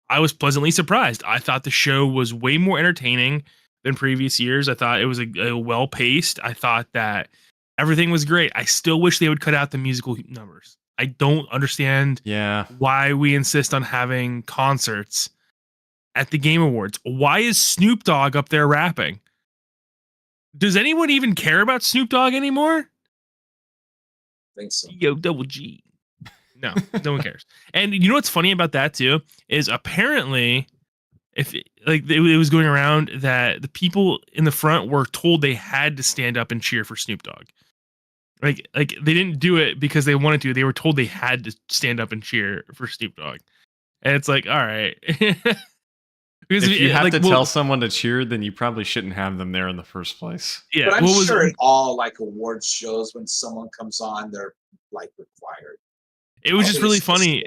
[SPEAKER 4] I was pleasantly surprised. I thought the show was way more entertaining than previous years. I thought it was a well-paced. I thought that everything was great. I still wish they would cut out the musical numbers. I don't understand why we insist on having concerts at the Game Awards. Why is Snoop Dogg up there rapping? Does anyone even care about Snoop Dogg anymore?
[SPEAKER 3] I think so.
[SPEAKER 4] Yo, double G. No one cares. And you know what's funny about that too is apparently, if it was going around that the people in the front were told they had to stand up and cheer for Snoop Dogg. Like they didn't do it because they wanted to. They were told they had to stand up and cheer for Snoop Dogg. And it's like, all right. Because
[SPEAKER 2] if you have to tell someone to cheer, then you probably shouldn't have them there in the first place.
[SPEAKER 3] Yeah, but I'm sure in all like awards shows when someone comes on, they're like required.
[SPEAKER 4] It was just really funny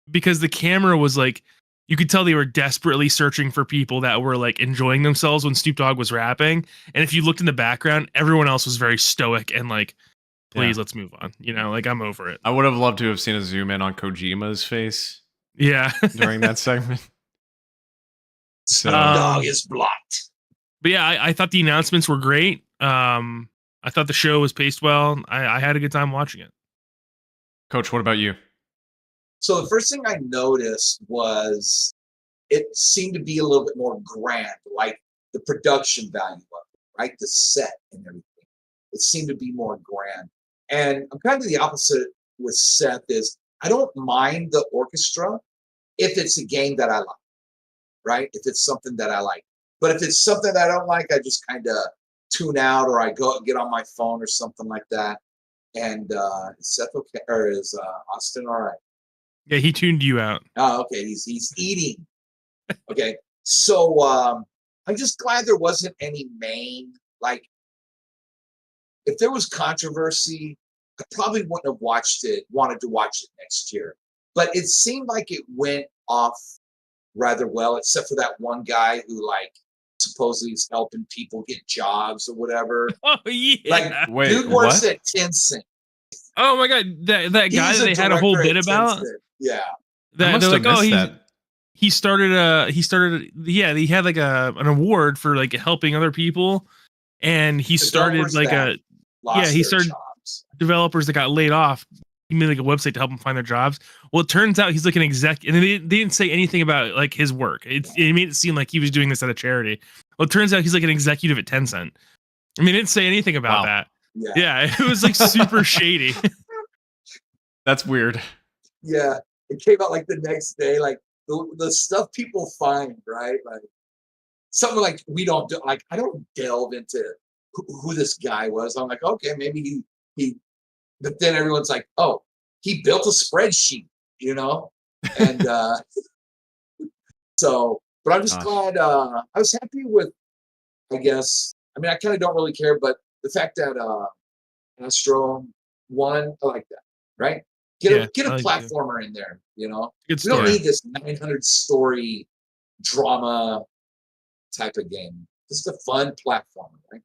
[SPEAKER 4] because the camera was like, you could tell they were desperately searching for people that were like enjoying themselves when Snoop Dogg was rapping. And if you looked in the background, everyone else was very stoic and like, please, let's move on. You know, like I'm over it.
[SPEAKER 2] I would have loved to have seen a zoom in on Kojima's face.
[SPEAKER 4] Yeah.
[SPEAKER 2] During that segment.
[SPEAKER 3] Snoop Dogg is blocked.
[SPEAKER 4] But yeah, I thought the announcements were great. I thought the show was paced well. I had a good time watching it.
[SPEAKER 2] Coach, what about you?
[SPEAKER 3] So the first thing I noticed was it seemed to be a little bit more grand, like the production value of it, right? The set and everything. It seemed to be more grand. And I'm kind of the opposite with Seth is I don't mind the orchestra if it's a game that I like, right? If it's something that I like. But if it's something that I don't like, I just kind of tune out or I go get on my phone or something like that. And is Seth okay? Or is Austin all right?
[SPEAKER 4] Yeah, he tuned you out.
[SPEAKER 3] Oh, okay. He's eating. Okay. So I'm just glad there wasn't any main, like, if there was controversy, I probably wouldn't have wanted to watch it next year. But it seemed like it went off rather well, except for that one guy who, like, supposedly is helping people get jobs or whatever.
[SPEAKER 4] Oh, yeah.
[SPEAKER 3] Like,
[SPEAKER 2] wait,
[SPEAKER 3] dude works at Tencent.
[SPEAKER 4] Oh, my God. That guy that they had a whole bit about?
[SPEAKER 3] Yeah.
[SPEAKER 4] They're like, oh, he had like an award for like helping other people. And he started like developers that got laid off. He made like a website to help them find their jobs. Well, it turns out he's like an exec, and they didn't say anything about like his work. It made it seem like he was doing this at a charity. Well, it turns out he's like an executive at Tencent. I mean, they didn't say anything about that. Yeah, it was like super shady.
[SPEAKER 2] That's weird.
[SPEAKER 3] Yeah, it came out like the next day, like the stuff people find, right? Like something like we don't do, like I don't delve into who this guy was. I'm like, okay, maybe he. But then everyone's like, oh, he built a spreadsheet, you know? And so, but I'm just glad, I was happy with, I guess, I mean, I kind of don't really care, but the fact that Astro won, I like that, right? Get a platformer in there, you know? We don't need this 900 story drama type of game. This is a fun platformer, right?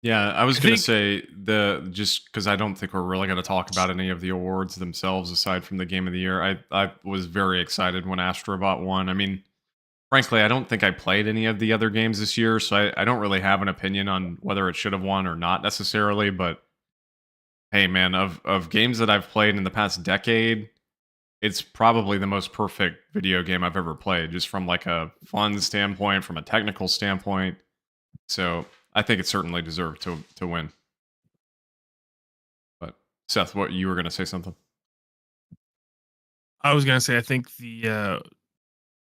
[SPEAKER 2] Yeah, I was going to say just because I don't think we're really going to talk about any of the awards themselves aside from the game of the year. I was very excited when Astrobot won. I mean, frankly, I don't think I played any of the other games this year, so I don't really have an opinion on whether it should have won or not necessarily. But hey, man, of games that I've played in the past decade, it's probably the most perfect video game I've ever played, just from like a fun standpoint, from a technical standpoint. So I think it certainly deserved to win. But Seth, what you were going to say something?
[SPEAKER 4] I was gonna say I think the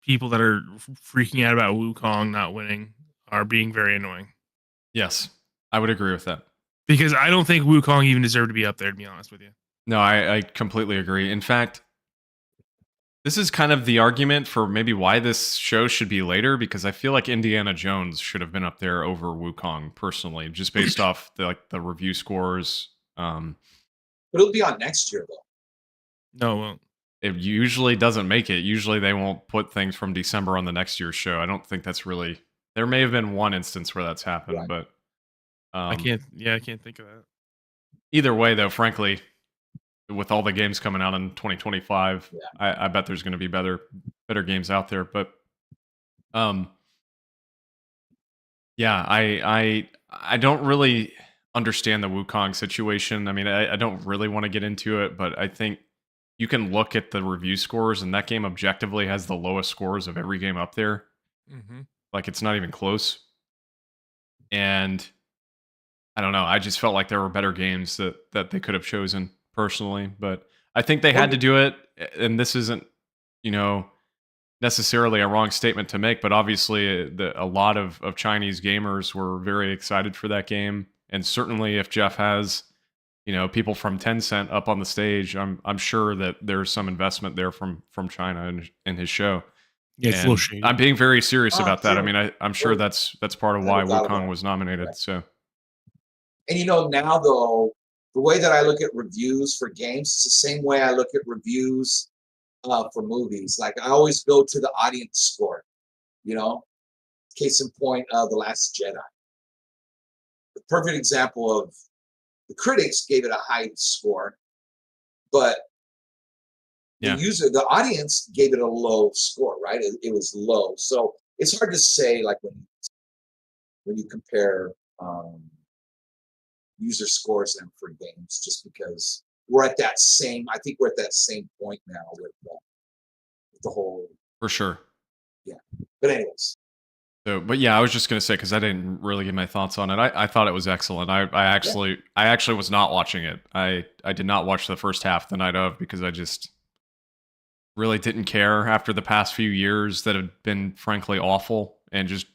[SPEAKER 4] people that are freaking out about Wukong not winning are being very annoying.
[SPEAKER 2] Yes, I would agree with that.
[SPEAKER 4] Because I don't think Wukong even deserved to be up there, to be honest with you.
[SPEAKER 2] No, I completely agree. In fact, this is kind of the argument for maybe why this show should be later, because I feel like Indiana Jones should have been up there over Wukong personally, just based off the review scores.
[SPEAKER 3] But it'll be on next year though.
[SPEAKER 4] No, it won't.
[SPEAKER 2] It usually doesn't make it. Usually they won't put things from December on the next year's show. I don't think that's really. There may have been one instance where that's happened,
[SPEAKER 3] Right.
[SPEAKER 2] but
[SPEAKER 4] I can't think of that.
[SPEAKER 2] Either way, though, frankly, with all the games coming out in 2025, I bet there's going to be better games out there. But yeah, I don't really understand the Wukong situation. I mean, I don't really want to get into it, but I think you can look at the review scores, and that game objectively has the lowest scores of every game up there.
[SPEAKER 4] Mm-hmm.
[SPEAKER 2] Like, it's not even close. And I don't know. I just felt like there were better games that they could have chosen personally, but I think they had to do it. And this isn't, necessarily a wrong statement to make, but obviously a lot of Chinese gamers were very excited for that game. And certainly if Jeff has, people from Tencent up on the stage, I'm sure that there's some investment there from China in his show.
[SPEAKER 4] Yeah, it's a little shady.
[SPEAKER 2] I'm being very serious about that.
[SPEAKER 3] Sure.
[SPEAKER 2] I mean, I'm sure that's part of why Wukong was nominated. Right. So,
[SPEAKER 3] and now though, the way that I look at reviews for games, it's the same way I look at reviews for movies. Like I always go to the audience score. Case in point, The Last Jedi. The perfect example of the critics gave it a high score, but the audience gave it a low score, right? It was low. So it's hard to say, like when you compare user scores and for games, just because we're at that same point now with the whole.
[SPEAKER 2] For sure.
[SPEAKER 3] Yeah. But anyways.
[SPEAKER 2] So, but yeah, I was just going to say, because I didn't really give my thoughts on it. I thought it was excellent. I actually was not watching it. I did not watch the first half the night of, because I just really didn't care after the past few years that have been frankly awful and just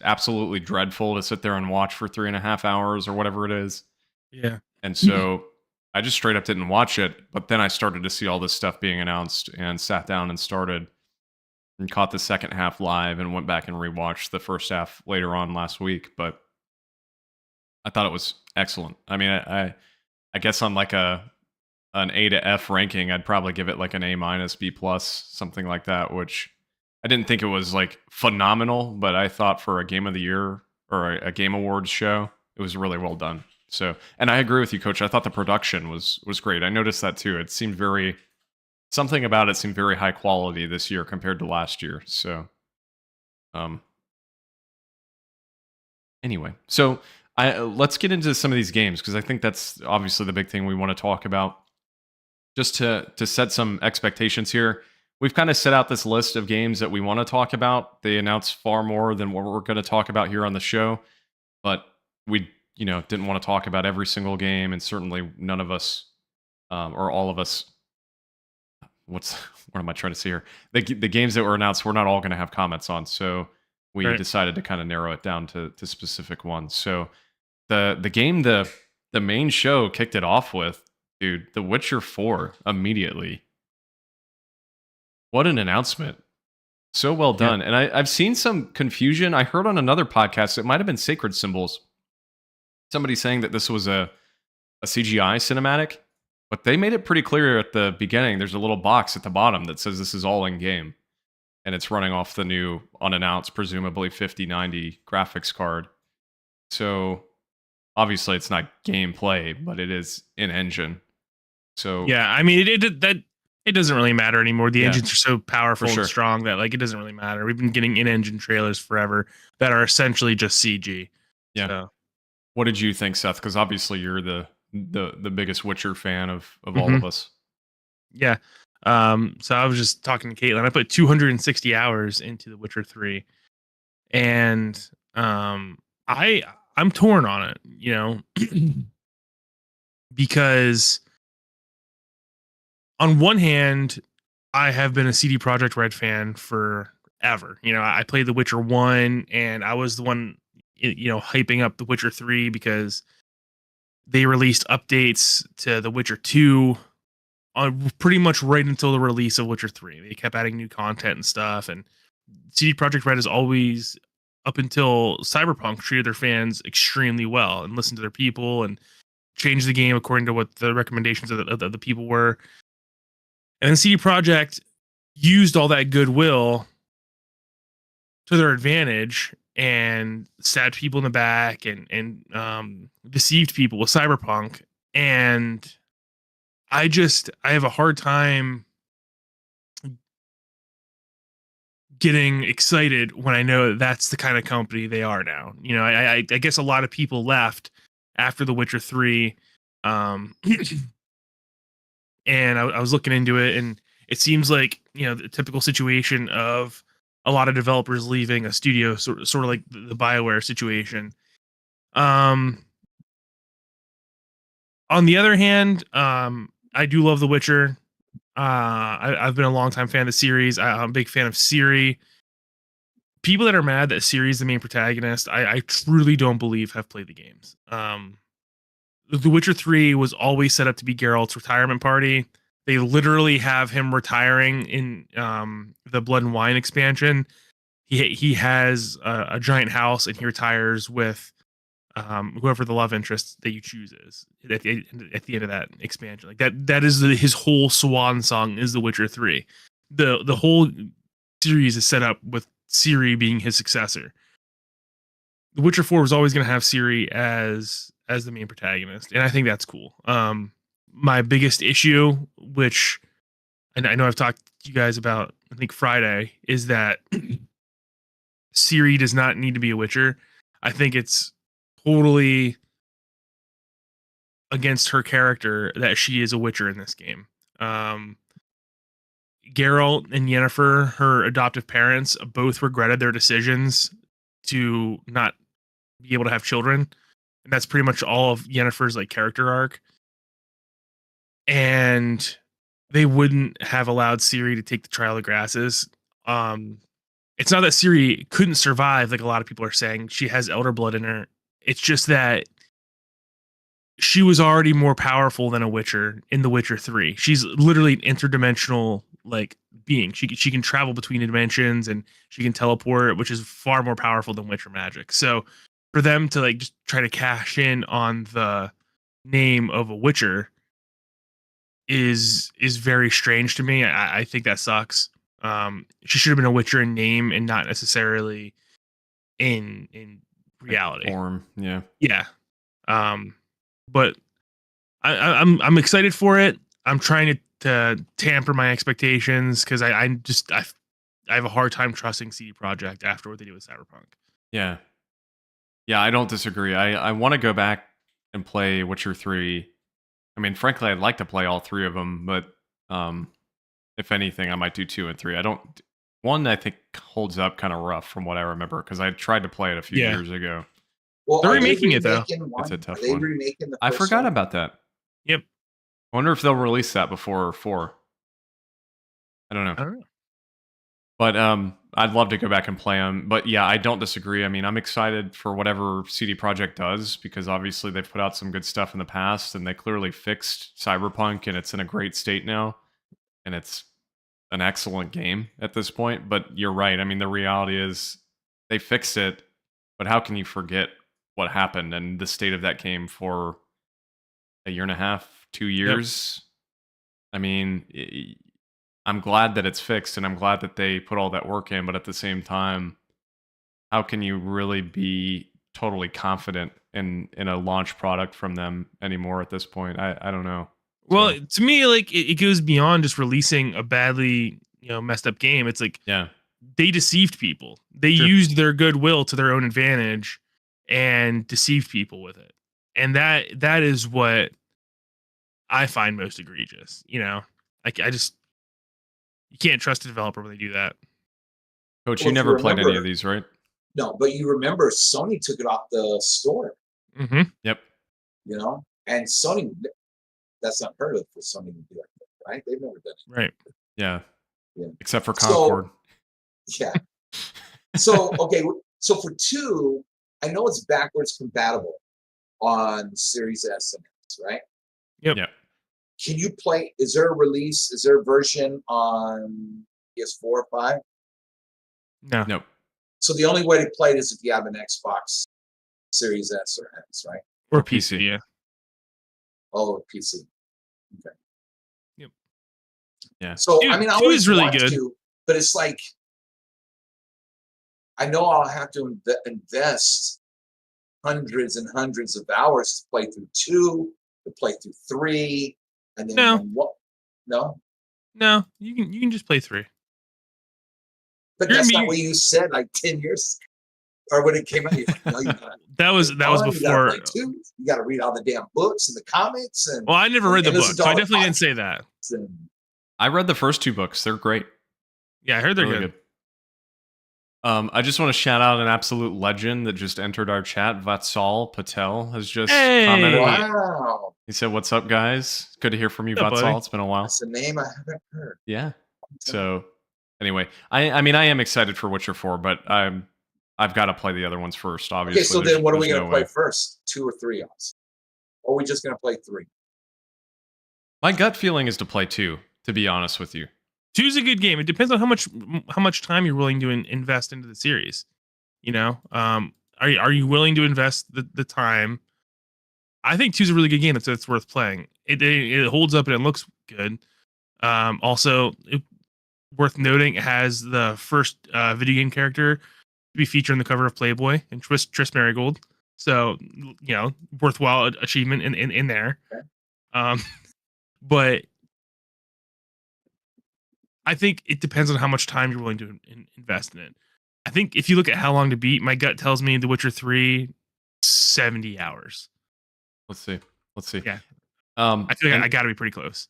[SPEAKER 2] absolutely dreadful to sit there and watch for 3.5 hours or whatever it is.
[SPEAKER 4] Yeah.
[SPEAKER 2] And so I just straight up didn't watch it. But then I started to see all this stuff being announced and sat down and started and caught the second half live and went back and rewatched the first half later on last week. But I thought it was excellent. I mean, I guess on like an A to F ranking, I'd probably give it like an A-, B+, something like that, which I didn't think it was like phenomenal, but I thought for a Game of the Year or a Game Awards show, it was really well done. So, and I agree with you, Coach. I thought the production was great. I noticed that too. It seemed something about it seemed very high quality this year compared to last year. So, anyway, so let's get into some of these games, because I think that's obviously the big thing we want to talk about. Just to set some expectations here, we've kind of set out this list of games that we want to talk about. They announce far more than what we're going to talk about here on the show, but we didn't want to talk about every single game, and certainly none of us or all of us. What am I trying to say here? The games that were announced, we're not all going to have comments on, so we decided to kind of narrow it down to specific ones. So the game the main show kicked it off with, dude, The Witcher 4 immediately. What an announcement. So well done. Yeah. And I've seen some confusion. I heard on another podcast, it might have been Sacred Symbols, somebody saying that this was a CGI cinematic, but they made it pretty clear at the beginning. There's a little box at the bottom that says this is all in game, and it's running off the new unannounced, presumably 5090 graphics card. So obviously it's not gameplay, but it is in engine. So
[SPEAKER 4] Yeah, I mean, it doesn't really matter anymore. The engines are so powerful
[SPEAKER 2] sure.
[SPEAKER 4] and strong that like it doesn't really matter. We've been getting in-engine trailers forever that are essentially just CG.
[SPEAKER 2] Yeah.
[SPEAKER 4] So.
[SPEAKER 2] What did you think, Seth? Because obviously you're the biggest Witcher fan of all of us.
[SPEAKER 4] Yeah. So I was just talking to Caitlin. I put 260 hours into The Witcher 3, and I'm torn on it, you know, because on one hand, I have been a CD Projekt Red fan forever. You know, I played The Witcher 1, and I was the one, you know, hyping up The Witcher 3 because they released updates to The Witcher 2 pretty much right until the release of Witcher 3. They kept adding new content and stuff, and CD Projekt Red has always, up until Cyberpunk, treated their fans extremely well and listened to their people and changed the game according to what the recommendations of the people were. And then CD Projekt used all that goodwill to their advantage and stabbed people in the back and deceived people with Cyberpunk. And I have a hard time getting excited when I know that that's the kind of company they are now. You know, I guess a lot of people left after The Witcher 3. And I was looking into it, and it seems like, you know, the typical situation of a lot of developers leaving a studio, sort of like the BioWare situation. On the other hand, I do love The Witcher. I've been a longtime fan of the series. I'm a big fan of Ciri. People that are mad that Ciri is the main protagonist, I truly don't believe have played the games. The Witcher 3 was always set up to be Geralt's retirement party. They literally have him retiring in the Blood and Wine expansion. He has a giant house, and he retires with whoever the love interest that you choose is at the end of that expansion. Like that is his whole swan song is The Witcher 3. The whole series is set up with Ciri being his successor. The Witcher 4 was always going to have Ciri as the main protagonist, and I think that's cool. My biggest issue, which and I know I've talked to you guys about, I think Friday, is that Ciri does not need to be a Witcher. I think it's totally against her character that she is a Witcher in this game. Geralt and Yennefer, her adoptive parents, both regretted their decisions to not be able to have children. And that's pretty much all of Yennefer's like character arc. And they wouldn't have allowed Ciri to take the Trial of Grasses. It's not that Ciri couldn't survive, like a lot of people are saying. She has elder blood in her. It's just that she was already more powerful than a Witcher in The Witcher 3. She's literally an interdimensional like being. She can travel between dimensions, and she can teleport, which is far more powerful than Witcher magic. So for them to like just try to cash in on the name of a Witcher is very strange to me. I think that sucks. She should have been a Witcher in name and not necessarily in reality.
[SPEAKER 2] Form, yeah.
[SPEAKER 4] Yeah. But I'm excited for it. I'm trying to tamper my expectations because I have a hard time trusting CD Projekt after what they did with Cyberpunk.
[SPEAKER 2] Yeah. Yeah, I don't disagree. I want to go back and play Witcher 3. I mean, frankly, I'd like to play all three of them, but if anything, I might do 2 and 3. One I think holds up kind of rough from what I remember, because I tried to play it a few years ago.
[SPEAKER 3] Well,
[SPEAKER 4] they're remaking it though.
[SPEAKER 2] It's a tough
[SPEAKER 3] one.
[SPEAKER 2] one. I forgot about that.
[SPEAKER 4] Yep.
[SPEAKER 2] I wonder if they'll release that before 4. I don't know. But I'd love to go back and play them. But yeah, I don't disagree. I mean, I'm excited for whatever CD Projekt does, because obviously they've put out some good stuff in the past, and they clearly fixed Cyberpunk, and it's in a great state now, and it's an excellent game at this point. But you're right. I mean, the reality is they fixed it, but how can you forget what happened and the state of that game for a year and a half, 2 years? Yep. I mean, I'm glad that it's fixed, and I'm glad that they put all that work in, but at the same time, how can you really be totally confident in a launch product from them anymore at this point. I don't know.
[SPEAKER 4] Well,
[SPEAKER 2] So,
[SPEAKER 4] to me, like it goes beyond just releasing a badly, messed up game. It's like
[SPEAKER 2] yeah,
[SPEAKER 4] they deceived people. They
[SPEAKER 2] True.
[SPEAKER 4] used their goodwill to their own advantage and deceived people with it. And that is what I find most egregious. Like I just you can't trust a developer when they do that.
[SPEAKER 2] Coach,
[SPEAKER 3] Well,
[SPEAKER 2] you
[SPEAKER 3] if
[SPEAKER 2] never
[SPEAKER 3] you
[SPEAKER 2] played any
[SPEAKER 3] remember-
[SPEAKER 2] of these, right?
[SPEAKER 3] No, but you remember Sony took it off the store,
[SPEAKER 4] Mm-hmm.
[SPEAKER 2] Yep.
[SPEAKER 3] and Sony, that's not heard of for Sony to do that, right? They've never done it.
[SPEAKER 4] Right.
[SPEAKER 2] Yeah.
[SPEAKER 3] Yeah.
[SPEAKER 2] Except for
[SPEAKER 3] So-
[SPEAKER 2] Concord.
[SPEAKER 3] Yeah. So, okay, so for 2, I know it's backwards compatible on Series S and X, right?
[SPEAKER 4] Yep.
[SPEAKER 2] Yeah.
[SPEAKER 3] Can you play, is there a version on PS4 or 5?
[SPEAKER 4] No.
[SPEAKER 2] Nope.
[SPEAKER 3] So the only way to play it is if you have an Xbox Series S or X, right?
[SPEAKER 4] Or
[SPEAKER 2] PC.
[SPEAKER 4] PC. Yeah.
[SPEAKER 3] Oh, PC. Okay.
[SPEAKER 4] Yep.
[SPEAKER 2] Yeah.
[SPEAKER 3] So
[SPEAKER 4] Dude,
[SPEAKER 3] I mean, I
[SPEAKER 4] 2
[SPEAKER 3] always
[SPEAKER 4] is really
[SPEAKER 3] want
[SPEAKER 4] good.
[SPEAKER 3] to, but it's like I know I'll have to invest hundreds and hundreds of hours to play through 2, to play through 3, and then
[SPEAKER 4] No.
[SPEAKER 3] what? No,
[SPEAKER 4] No, you can just play 3.
[SPEAKER 3] but
[SPEAKER 4] You're
[SPEAKER 3] that's
[SPEAKER 4] me-
[SPEAKER 3] not what you said like 10 years ago. Or when it came out. You're like, no, you gotta,
[SPEAKER 4] That was
[SPEAKER 3] you gotta
[SPEAKER 4] before.
[SPEAKER 3] play 2. You got to read all the damn books and the comics and.
[SPEAKER 4] Well, I never read the
[SPEAKER 3] and
[SPEAKER 4] book,
[SPEAKER 3] listen to
[SPEAKER 4] so I
[SPEAKER 3] all the
[SPEAKER 4] definitely didn't say that.
[SPEAKER 3] podcasts and-
[SPEAKER 2] I read the first 2 books. They're great.
[SPEAKER 4] Yeah, I heard they're
[SPEAKER 2] Really
[SPEAKER 4] good.
[SPEAKER 2] I just want to shout out an absolute legend that just entered our chat. Vatsal Patel has just
[SPEAKER 4] Hey!
[SPEAKER 2] commented.
[SPEAKER 3] Wow,
[SPEAKER 2] He said, "What's up, guys? Good to hear from you,
[SPEAKER 4] Yeah,
[SPEAKER 2] Vatsal.
[SPEAKER 4] buddy.
[SPEAKER 2] It's been a while."
[SPEAKER 3] that's a name I haven't heard.
[SPEAKER 2] Yeah. So, anyway, I mean, I am excited for Witcher 4, but I've got to play the other ones first. Obviously.
[SPEAKER 3] Okay, so then what are we
[SPEAKER 2] there's
[SPEAKER 3] going to
[SPEAKER 2] no
[SPEAKER 3] play
[SPEAKER 2] way.
[SPEAKER 3] first? 2 or 3 odds? Or are we just going to play 3?
[SPEAKER 2] My gut feeling is to play 2. To be honest with you.
[SPEAKER 4] 2's a good game. It depends on how much time you're willing to invest into the series. Are you willing to invest the time? I think 2's a really good game. That's worth playing. It holds up and it looks good. Also, worth noting, it has the first video game character to be featured on the cover of Playboy and Tris Marigold. So worthwhile achievement in there.
[SPEAKER 3] Okay.
[SPEAKER 4] But I think it depends on how much time you're willing to invest in it. I think if you look at how long to beat, my gut tells me The Witcher 3, 70 hours.
[SPEAKER 2] Let's see.
[SPEAKER 4] Yeah.
[SPEAKER 2] I
[SPEAKER 4] I feel like I got to be pretty close.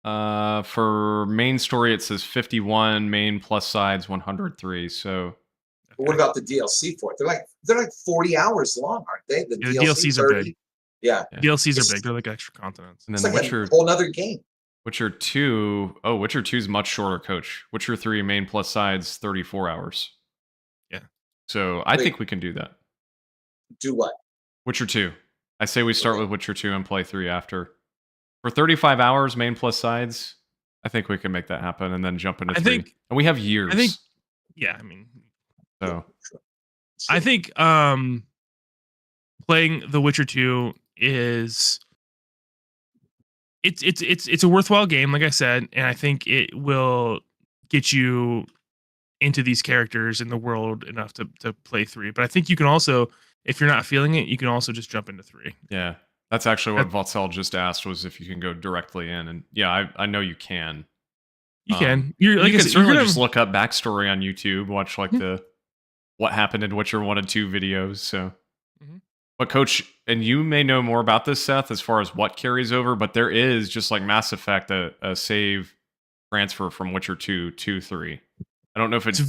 [SPEAKER 2] For main story, it says 51. Main plus sides 103. So
[SPEAKER 3] But what about the DLC for it? They're like 40 hours long, aren't they? The
[SPEAKER 4] Yeah, the DLCs are
[SPEAKER 3] 30?
[SPEAKER 4] big.
[SPEAKER 3] Yeah,
[SPEAKER 4] DLCs
[SPEAKER 3] It's-
[SPEAKER 4] are big. They're like extra continents.
[SPEAKER 2] and
[SPEAKER 3] it's
[SPEAKER 2] then
[SPEAKER 3] like
[SPEAKER 2] Witcher
[SPEAKER 3] a whole nother game.
[SPEAKER 2] Witcher 2. Oh, Witcher 2 is much shorter, Coach. Witcher 3 main plus sides 34 hours.
[SPEAKER 4] Yeah.
[SPEAKER 2] So I
[SPEAKER 3] Wait.
[SPEAKER 2] think we can do that.
[SPEAKER 3] Do what?
[SPEAKER 2] Witcher 2. I say we start
[SPEAKER 3] Okay.
[SPEAKER 2] with Witcher 2 and play 3 after. For 35 hours, main plus sides, I think we can make that happen and then jump into 3.
[SPEAKER 4] think-
[SPEAKER 2] and we have years.
[SPEAKER 4] Yeah, I mean,
[SPEAKER 2] So
[SPEAKER 4] I think playing The Witcher 2 is it's a worthwhile game, like I said, and I think it will get you into these characters in the world enough to play 3. But I think you can also, if you're not feeling it, you can also just jump into 3.
[SPEAKER 2] yeah, that's actually what Vatsal just asked, was if you can go directly in. And yeah, I know you can.
[SPEAKER 4] You can. You're like
[SPEAKER 2] you
[SPEAKER 4] I
[SPEAKER 2] can
[SPEAKER 4] said,
[SPEAKER 2] certainly
[SPEAKER 4] you're
[SPEAKER 2] just
[SPEAKER 4] gonna,
[SPEAKER 2] look up backstory on YouTube, watch like the what happened in Witcher 1 and 2 videos. So,
[SPEAKER 4] Mhm.
[SPEAKER 2] but Coach, and you may know more about this, Seth, as far as what carries over. But there is, just like Mass Effect, a save transfer from Witcher 2 to 3. I don't know if it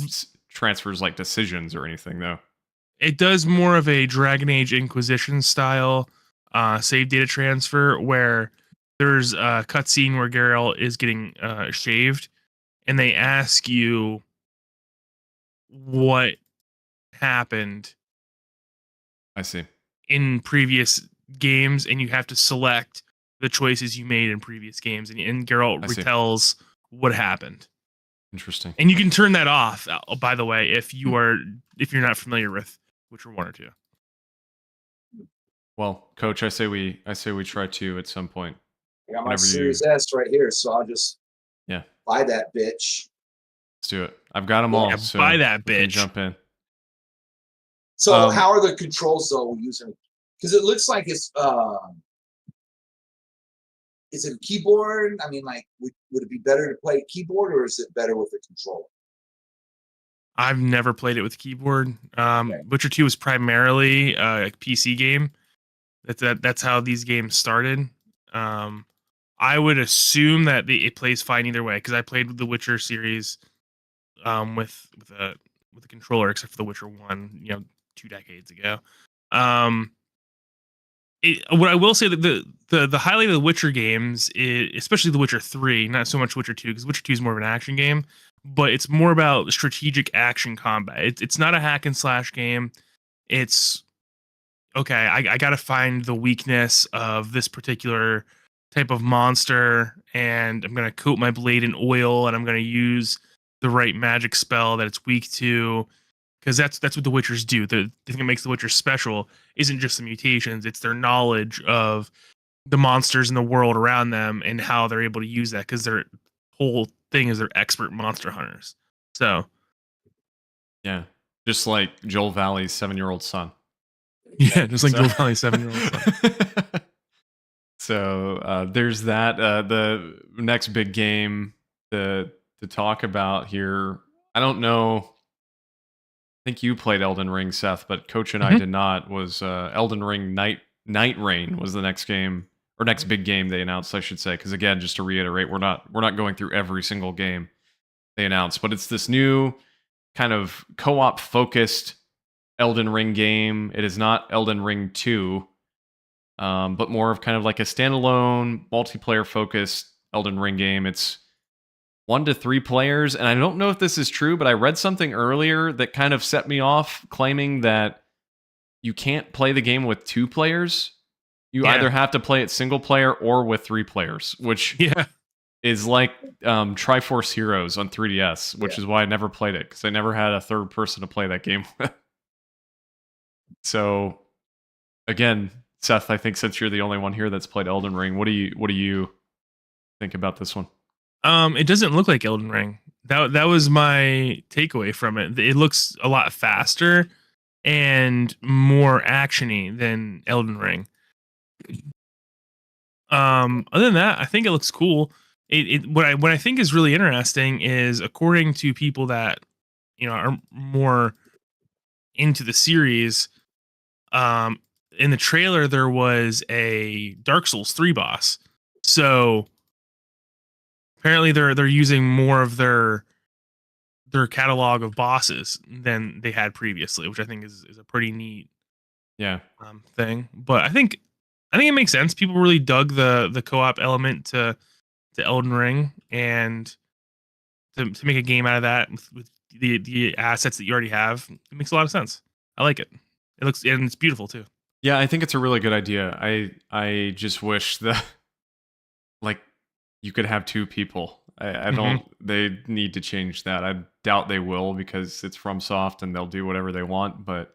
[SPEAKER 2] transfers like decisions or anything though.
[SPEAKER 4] it does more of a Dragon Age Inquisition style save data transfer, where there's a cutscene where Geralt is getting shaved, and they ask you what happened
[SPEAKER 2] I see.
[SPEAKER 4] in previous games, and you have to select the choices you made in previous games, and Geralt
[SPEAKER 2] I see.
[SPEAKER 4] retells what happened.
[SPEAKER 2] Interesting.
[SPEAKER 4] And you can turn that off, by the way, if you're not familiar with Witcher 1 or 2.
[SPEAKER 2] Well, Coach, I say we try to at some point.
[SPEAKER 3] I got my
[SPEAKER 2] Whenever you-
[SPEAKER 3] Series S right here, so I'll just
[SPEAKER 2] Yeah.
[SPEAKER 3] buy that bitch.
[SPEAKER 2] Let's do it. I've got them
[SPEAKER 3] Yeah,
[SPEAKER 2] all.
[SPEAKER 4] Yeah,
[SPEAKER 2] so
[SPEAKER 4] buy that
[SPEAKER 2] we can
[SPEAKER 4] bitch.
[SPEAKER 2] jump in.
[SPEAKER 3] So how are the controls though using? Because it looks like it's is it a keyboard? I mean, like, would it be better to play keyboard or is it better with a controller?
[SPEAKER 4] I've never played it with keyboard. Witcher 2 was primarily a PC game. That's how these games started. I would assume that it plays fine either way because I played the Witcher series with a controller, except for the Witcher 1, 2 decades ago. What I will say that the highlight of the Witcher games, especially the Witcher 3, not so much Witcher 2, because Witcher 2 is more of an action game, but it's more about strategic action combat. It's not a hack and slash game. It's okay. I got to find the weakness of this particular type of monster, and I'm gonna coat my blade in oil, and I'm gonna use the right magic spell that it's weak to. Because that's what the Witchers do. The thing that makes the Witchers special isn't just the mutations; it's their knowledge of the monsters in the world around them and how they're able to use that. Because their whole thing is they're expert monster hunters. So,
[SPEAKER 2] yeah, just like Joel Valley's 7-year-old son.
[SPEAKER 4] Yeah, just like Joel Valley's 7-year-old son.
[SPEAKER 2] So there's that. The next big game to talk about here. I don't know. I think you played Elden Ring, Seth, but Coach and I did not. Was Elden Ring Night Rain was the next game or next big game they announced, I should say. Because again, just to reiterate, we're not going through every single game they announced, but it's this new kind of co-op focused Elden Ring game. It is not Elden Ring 2, but more of kind of like a standalone multiplayer focused Elden Ring game. It's 1 to 3 players, and I don't know if this is true, but I read something earlier that kind of set me off, claiming that you can't play the game with 2 players. You either have to play it single player or with 3 players, which is like Triforce Heroes on 3DS, which is why I never played it, because I never had a third person to play that game with. So, again, Seth, I think since you're the only one here that's played Elden Ring, what do you think about this one?
[SPEAKER 4] It doesn't look like Elden Ring. That was my takeaway from it. It looks a lot faster and more actiony than Elden Ring. Other than that, I think it looks cool. What I think is really interesting is, according to people that are more into the series, in the trailer there was a Dark Souls 3 boss. So apparently they're using more of their catalog of bosses than they had previously, which I think is a pretty neat thing. But I think it makes sense. People really dug the co-op element to Elden Ring, and to make a game out of that with the assets that you already have, it makes a lot of sense. I like it. It looks, and it's beautiful too.
[SPEAKER 2] Yeah, I think it's a really good idea. I just wish that you could have 2 people. I don't. They need to change that. I doubt they will, because it's FromSoft and they'll do whatever they want. But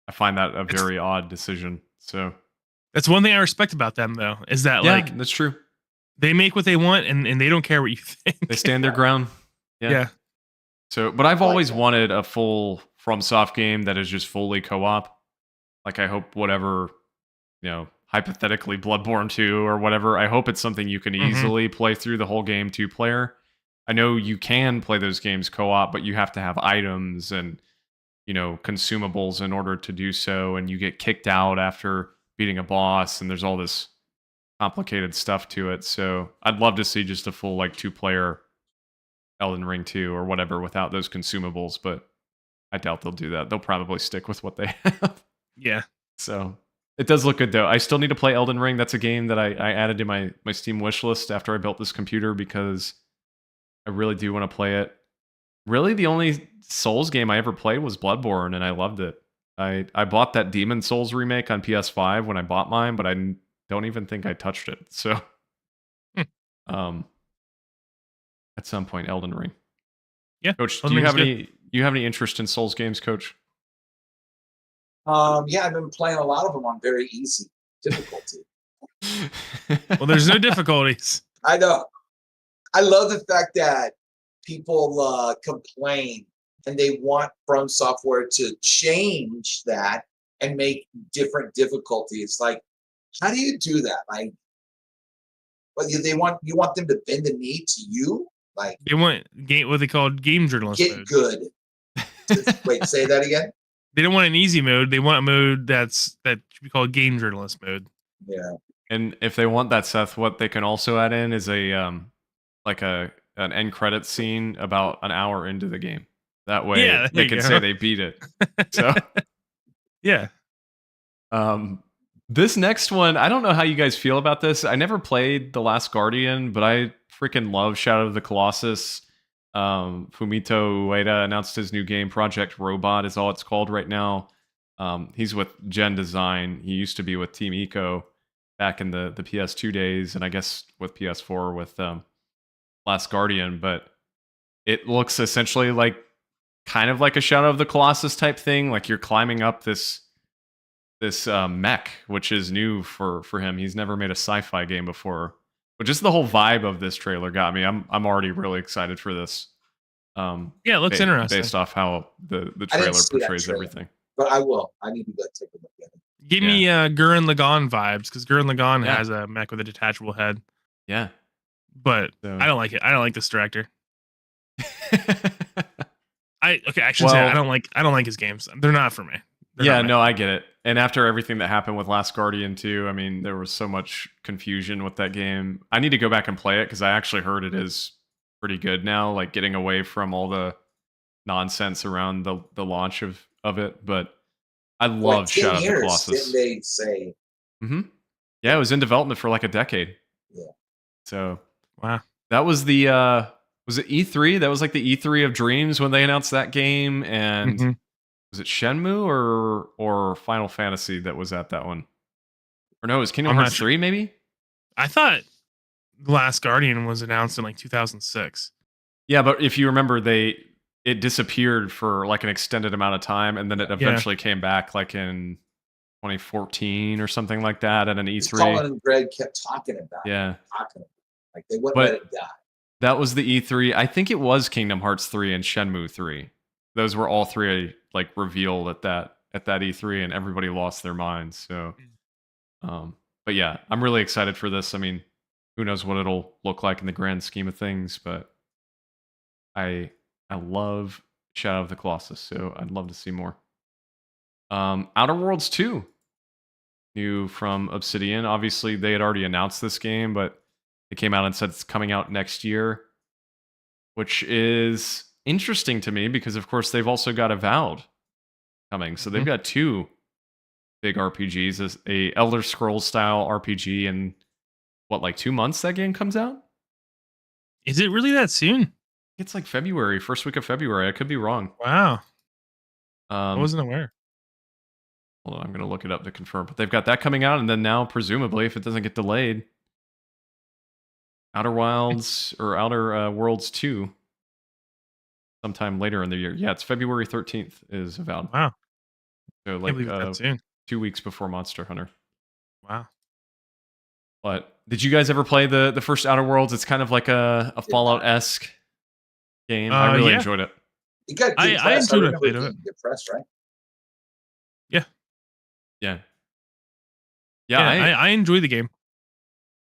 [SPEAKER 2] I find that a very odd decision. So
[SPEAKER 4] that's one thing I respect about them, though, is that
[SPEAKER 2] that's true.
[SPEAKER 4] They make what they want, and they don't care what you think.
[SPEAKER 2] They stand their ground.
[SPEAKER 4] Yeah.
[SPEAKER 2] So, but I've always wanted a full FromSoft game that is just fully co-op. Like, I hope whatever, hypothetically Bloodborne 2 or whatever, I hope it's something you can easily play through the whole game 2-player. I know you can play those games co-op, but you have to have items and, consumables in order to do so, and you get kicked out after beating a boss, and there's all this complicated stuff to it. So I'd love to see just a full 2-player Elden Ring 2 or whatever without those consumables, but I doubt they'll do that. They'll probably stick with what they have.
[SPEAKER 4] Yeah.
[SPEAKER 2] So it does look good, though. I still need to play Elden Ring. That's a game that I added to my Steam wish list after I built this computer, because I really do want to play it. Really, the only Souls game I ever played was Bloodborne, and I loved it. I bought that Demon Souls remake on PS5 when I bought mine, but I don't even think I touched it. So, at some point, Elden Ring.
[SPEAKER 4] Yeah,
[SPEAKER 2] Coach, do you have any interest in Souls games, Coach?
[SPEAKER 3] Yeah, I've been playing a lot of them on very easy difficulty.
[SPEAKER 4] Well, there's no difficulties.
[SPEAKER 3] I know. I love the fact that people complain and they want From Software to change that and make different difficulties. Like, how do you do that? Like, but you want them to bend the knee to you? Like,
[SPEAKER 4] They want what they call game journalist
[SPEAKER 3] get
[SPEAKER 4] mode.
[SPEAKER 3] good. Wait, say that again?
[SPEAKER 4] They don't want an easy mode. They want a mode that should be called game journalist mode.
[SPEAKER 3] Yeah.
[SPEAKER 2] And if they want that, Seth, what they can also add in is an end credit scene about an hour into the game. That way they can say they beat it. So
[SPEAKER 4] yeah.
[SPEAKER 2] This next one, I don't know how you guys feel about this. I never played The Last Guardian, but I freaking love Shadow of the Colossus. Fumito Ueda announced his new game, Project Robot is all it's called right now. He's with Gen Design. He used to be with Team Eco back in the PS2 days, and I guess with PS4 with Last Guardian, but it looks essentially like kind of like a Shadow of the Colossus type thing. Like you're climbing up this mech, which is new for him. He's never made a sci-fi game before. But just the whole vibe of this trailer got me. I'm already really excited for this.
[SPEAKER 4] Yeah, it looks interesting.
[SPEAKER 2] Based off how the trailer portrays everything.
[SPEAKER 3] But I will. I need to go take a look at it.
[SPEAKER 4] Give me Gurren Lagann vibes, because Gurren Lagann has a mech with a detachable head.
[SPEAKER 2] Yeah.
[SPEAKER 4] But I don't like it. I don't like this director. I should say I don't like his games. They're not for me.
[SPEAKER 2] I get it. And after everything that happened with Last Guardian 2, I mean, there was so much confusion with that game. I need to go back and play it because I actually heard it is pretty good now, like getting away from all the nonsense around the launch of it. But I love Shadow of the Colossus.
[SPEAKER 3] Didn't they say?
[SPEAKER 2] Mm-hmm. Yeah, it was in development for like a decade.
[SPEAKER 3] Yeah.
[SPEAKER 2] So
[SPEAKER 4] wow,
[SPEAKER 2] that was the was it E3? That was like the E3 of Dreams when they announced that game, and was it Shenmue or Final Fantasy that was at that one? Or no, it was Kingdom Hearts 3 maybe?
[SPEAKER 4] I thought The Last Guardian was announced in like 2006.
[SPEAKER 2] Yeah, but if you remember, it disappeared for like an extended amount of time, and then it eventually came back like in 2014 or something like that at an E3.
[SPEAKER 3] Colin and Greg kept talking about it. Like they wouldn't let it die.
[SPEAKER 2] That was the E3. I think it was Kingdom Hearts 3 and Shenmue 3. Those were all three like revealed at that E3, and everybody lost their minds. So, but yeah, I'm really excited for this. I mean, who knows what it'll look like in the grand scheme of things, but I love Shadow of the Colossus, so I'd love to see more. Outer Worlds 2, new from Obsidian. Obviously, they had already announced this game, but they came out and said it's coming out next year, which is interesting to me because, of course, they've also got Avowed coming. So they've got two big RPGs, a Elder Scrolls style RPG, and like 2 months that game comes out?
[SPEAKER 4] Is it really that soon?
[SPEAKER 2] It's like February, first week of February. I could be wrong.
[SPEAKER 4] Wow. I wasn't aware.
[SPEAKER 2] Hold on, I'm going to look it up to confirm. But they've got that coming out, and then now, presumably, if it doesn't get delayed, Outer Wilds or Outer Worlds 2 sometime later in the year. Yeah, it's February 13th is Avowed.
[SPEAKER 4] Wow.
[SPEAKER 2] So like 2 weeks before Monster Hunter.
[SPEAKER 4] Wow.
[SPEAKER 2] But did you guys ever play the first Outer Worlds? It's kind of like a Fallout-esque game. I really enjoyed it.
[SPEAKER 3] You got
[SPEAKER 4] I enjoyed a bit of it.
[SPEAKER 3] Good press, right?
[SPEAKER 4] Yeah.
[SPEAKER 2] Yeah.
[SPEAKER 4] Yeah, I enjoy the game.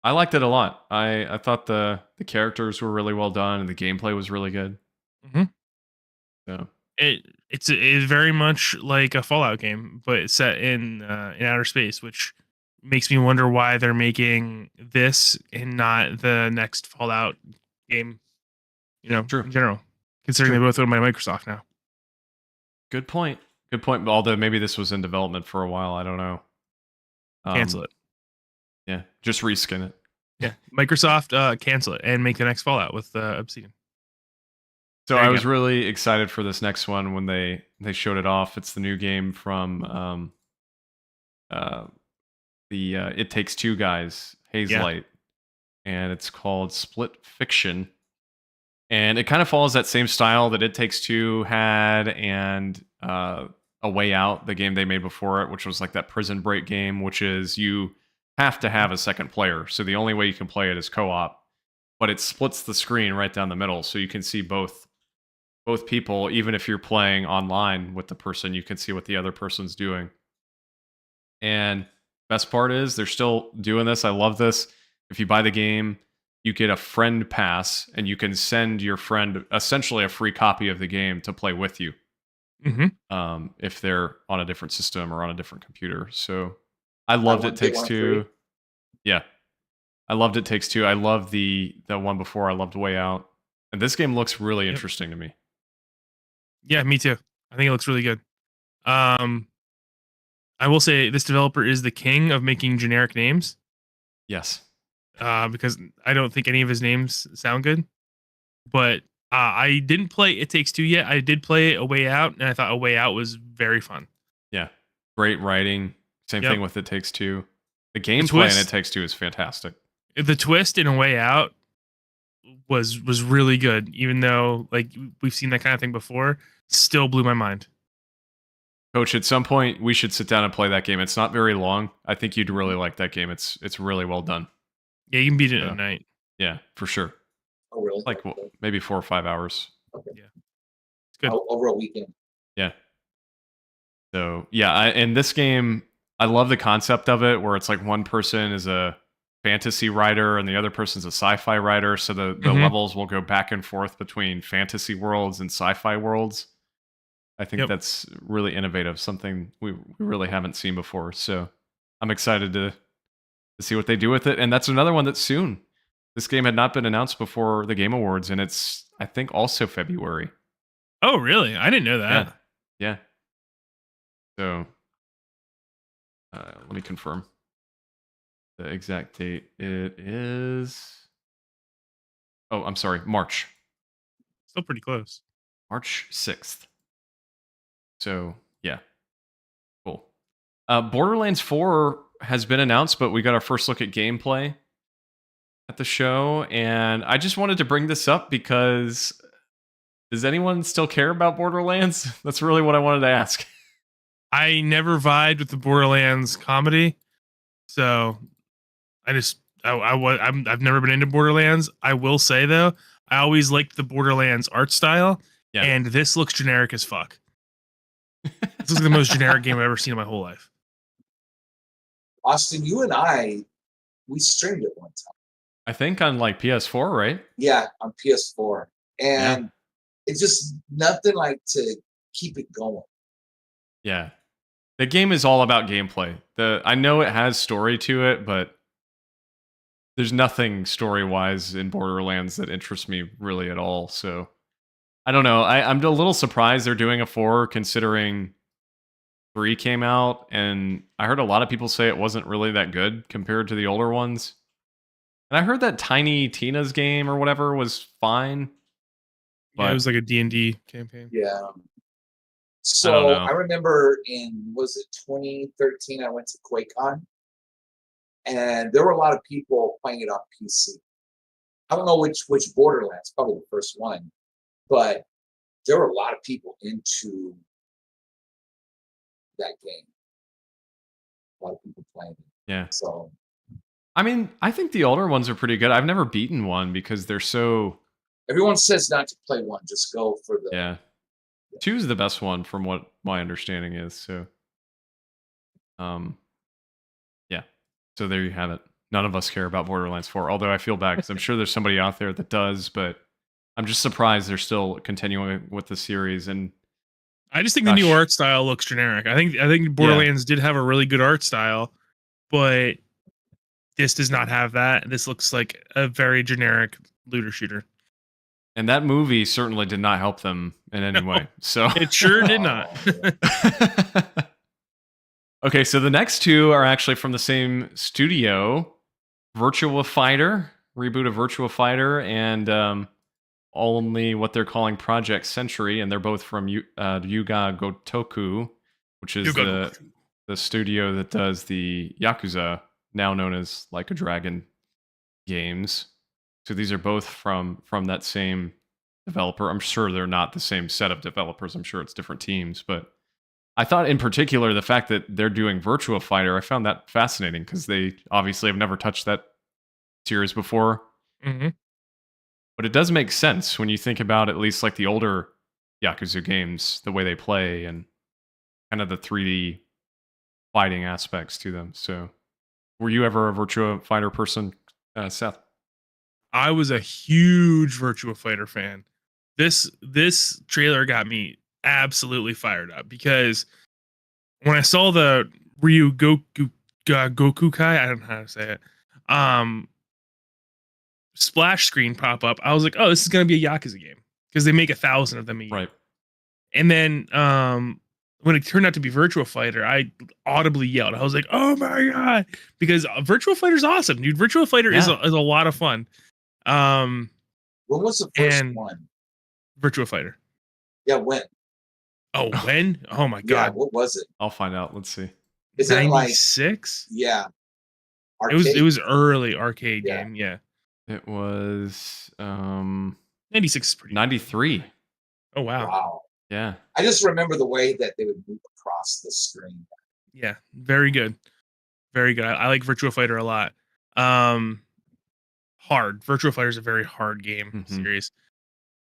[SPEAKER 2] I liked it a lot. I thought the characters were really well done and the gameplay was really good.
[SPEAKER 4] Mm-hmm.
[SPEAKER 2] So
[SPEAKER 4] it's very much like a Fallout game, but it's set in outer space, which makes me wonder why they're making this and not the next Fallout game. In general, considering they both owned by Microsoft now.
[SPEAKER 2] Good point. Although maybe this was in development for a while, I don't know.
[SPEAKER 4] Cancel it.
[SPEAKER 2] Yeah, just reskin it.
[SPEAKER 4] Yeah, Microsoft, cancel it and make the next Fallout with Obsidian.
[SPEAKER 2] So I was really excited for this next one when they showed it off. It's the new game from the It Takes Two guys, Hazelight, and it's called Split Fiction. And it kind of follows that same style that It Takes Two had, and A Way Out, the game they made before it, which was like that prison break game, which is you have to have a second player. So the only way you can play it is co-op, but it splits the screen right down the middle, so you can see both both people, even if you're playing online with the person, you can see what the other person's doing. And best part is they're still doing this. I love this. If you buy the game, you get a friend pass and you can send your friend essentially a free copy of the game to play with you. If they're on a different system or on a different computer. So I loved It Takes Two. Yeah. I loved It Takes Two. I love the one before. I loved Way Out. And this game looks really interesting to me.
[SPEAKER 4] Yeah, me too. I think it looks really good. I will say this developer is the king of making generic names.
[SPEAKER 2] Yes.
[SPEAKER 4] Because I don't think any of his names sound good. But I didn't play It Takes Two yet. I did play A Way Out, and I thought A Way Out was very fun.
[SPEAKER 2] Yeah. Great writing. Same thing with It Takes Two. The gameplay in It Takes Two is fantastic.
[SPEAKER 4] The twist in A Way Out was really good, even though like we've seen that kind of thing before. Still blew my mind.
[SPEAKER 2] Coach, at some point we should sit down and play that game. It's not very long. I think you'd really like that game. It's really well done.
[SPEAKER 4] Yeah, you can beat it in a night.
[SPEAKER 2] Yeah, for sure.
[SPEAKER 3] Oh, really?
[SPEAKER 2] Like maybe 4 or 5 hours.
[SPEAKER 3] Okay.
[SPEAKER 4] Yeah, it's good.
[SPEAKER 3] Over a weekend.
[SPEAKER 2] Yeah. So yeah, in this game, I love the concept of it, where it's like one person is a fantasy writer and the other person's a sci-fi writer. So the levels will go back and forth between fantasy worlds and sci-fi worlds. I think that's really innovative, something we really haven't seen before. So I'm excited to see what they do with it. And that's another one that's soon. This game had not been announced before the Game Awards, and it's, I think, also February.
[SPEAKER 4] Oh, really? I didn't know that.
[SPEAKER 2] Yeah. So let me confirm the exact date. It is... Oh, I'm sorry. March.
[SPEAKER 4] Still pretty close.
[SPEAKER 2] March 6th. So, yeah. Cool. Borderlands 4 has been announced, but we got our first look at gameplay at the show, and I just wanted to bring this up because does anyone still care about Borderlands? That's really what I wanted to ask.
[SPEAKER 4] I never vibed with the Borderlands comedy, so I've never been into Borderlands. I will say though, I always liked the Borderlands art style, and this looks generic as fuck. This is the most generic game I've ever seen in my whole life.
[SPEAKER 3] Austin, you and we streamed it one time.
[SPEAKER 2] I think on like PS4, right?
[SPEAKER 3] Yeah, on PS4. And it's just nothing like to keep it going.
[SPEAKER 2] Yeah. The game is all about gameplay. I know it has story to it, but there's nothing story-wise in Borderlands that interests me really at all. So I don't know. I'm a little surprised they're doing a 4 considering 3 came out, and I heard a lot of people say it wasn't really that good compared to the older ones. And I heard that Tiny Tina's game or whatever was fine.
[SPEAKER 4] But it was like a D&D campaign.
[SPEAKER 3] Yeah. So I remember was it 2013, I went to QuakeCon, and there were a lot of people playing it on PC. I don't know which Borderlands, probably the first one, but there were a lot of people into that game. A lot of people playing it.
[SPEAKER 2] Yeah.
[SPEAKER 3] So,
[SPEAKER 2] I mean, I think the older ones are pretty good. I've never beaten one because they're so...
[SPEAKER 3] Everyone says not to play one. Just go for the...
[SPEAKER 2] Yeah. 2 is the best one from what my understanding is. So, yeah. So there you have it. None of us care about Borderlands 4, although I feel bad because I'm sure there's somebody out there that does, but I'm just surprised they're still continuing with the series. And
[SPEAKER 4] I just think the new art style looks generic. I think Borderlands did have a really good art style, but this does not have that. This looks like a very generic looter shooter.
[SPEAKER 2] And that movie certainly did not help them in any way. So
[SPEAKER 4] it sure did not.
[SPEAKER 2] Okay, so the next 2 are actually from the same studio, Virtua Fighter, reboot of Virtua Fighter, and only what they're calling Project Century, and they're both from Yuga Gotoku, which is the studio that does the Yakuza, now known as Like a Dragon games. So these are both from that same developer. I'm sure they're not the same set of developers. I'm sure it's different teams. But I thought in particular the fact that they're doing Virtua Fighter, I found that fascinating because they obviously have never touched that series before.
[SPEAKER 4] Mm-hmm.
[SPEAKER 2] But it does make sense when you think about at least like the older Yakuza games, the way they play and kind of the 3D fighting aspects to them. So, were you ever a Virtua Fighter person, Seth?
[SPEAKER 4] I was a huge Virtua Fighter fan. This trailer got me absolutely fired up because when I saw the Ryu Goku Kai, I don't know how to say it, splash screen pop up, I was like, oh, this is gonna be a Yakuza game because they make 1,000 of them a year.
[SPEAKER 2] Right.
[SPEAKER 4] And then when it turned out to be Virtua Fighter, I audibly yelled. I was like, oh my god, because Virtua Fighter's awesome, dude. Virtua Fighter is a lot of fun.
[SPEAKER 3] What was the first one?
[SPEAKER 4] Virtua Fighter.
[SPEAKER 3] Yeah, when?
[SPEAKER 4] Oh, when? Oh my god.
[SPEAKER 3] Yeah, what was it?
[SPEAKER 2] I'll find out. Let's see.
[SPEAKER 3] Is it
[SPEAKER 4] 96?
[SPEAKER 3] Yeah.
[SPEAKER 4] Arcade? It was early arcade game, yeah.
[SPEAKER 2] It was
[SPEAKER 4] 96 is pretty
[SPEAKER 2] 93.
[SPEAKER 4] Oh wow.
[SPEAKER 3] Wow.
[SPEAKER 2] Yeah.
[SPEAKER 3] I just remember the way that they would move across the screen.
[SPEAKER 4] Yeah, very good. Very good. I like Virtua Fighter a lot. Hard. Virtua Fighter is a very hard game series.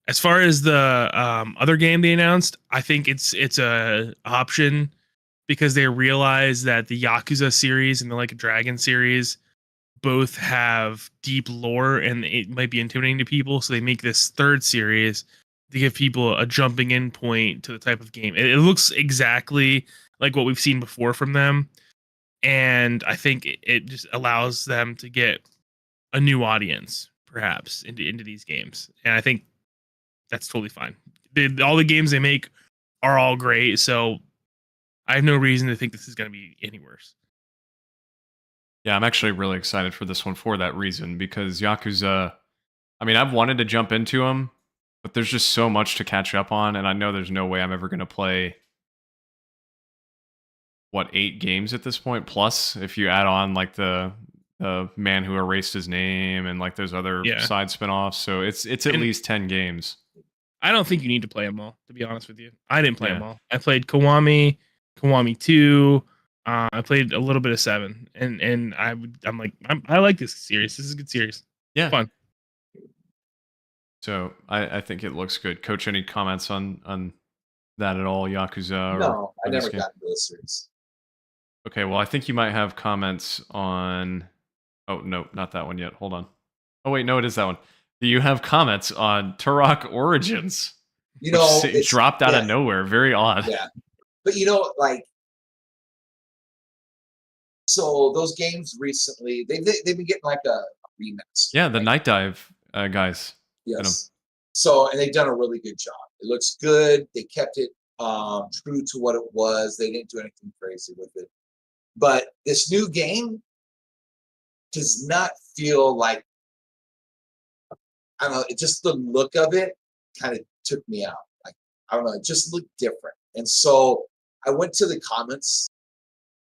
[SPEAKER 4] As far as the other game they announced, I think it's a option because they realize that the Yakuza series and the Like a Dragon series both have deep lore and it might be intimidating to people, so they make this third series to give people a jumping in point to the type of game. It looks exactly like what we've seen before from them, and I think it just allows them to get a new audience perhaps into these games, and I think that's totally fine. All the games they make are all great, so I have no reason to think this is going to be any worse.
[SPEAKER 2] Yeah, I'm actually really excited for this one for that reason, because Yakuza, I mean, I've wanted to jump into them, but there's just so much to catch up on, and I know there's no way I'm ever going to play, 8 games at this point, plus if you add on like the Man Who Erased His Name and like those other side spin-offs, so it's at least 10 games.
[SPEAKER 4] I don't think you need to play them all, to be honest with you. I didn't play them all. I played Kiwami 2. I played a little bit of 7, and I like this series. This is a good series.
[SPEAKER 2] Yeah,
[SPEAKER 4] fun.
[SPEAKER 2] So I think it looks good. Coach, any comments on that at all? Yakuza?
[SPEAKER 3] No, I never got into this series.
[SPEAKER 2] Okay, well, I think you might have comments on. Oh no, not that one yet. Hold on. Oh wait, no, it is that one. Do you have comments on Turok Origins?
[SPEAKER 3] You know,
[SPEAKER 2] it dropped out of nowhere. Very odd.
[SPEAKER 3] Yeah, but like, so those games recently, they've been getting like a remaster.
[SPEAKER 2] Yeah, the Night Dive guys.
[SPEAKER 3] Yes. So, and they've done a really good job. It looks good. They kept it true to what it was. They didn't do anything crazy with it. But this new game does not feel like, I don't know, it just, the look of it kind of took me out. Like, I don't know, it just looked different. And so I went to the comments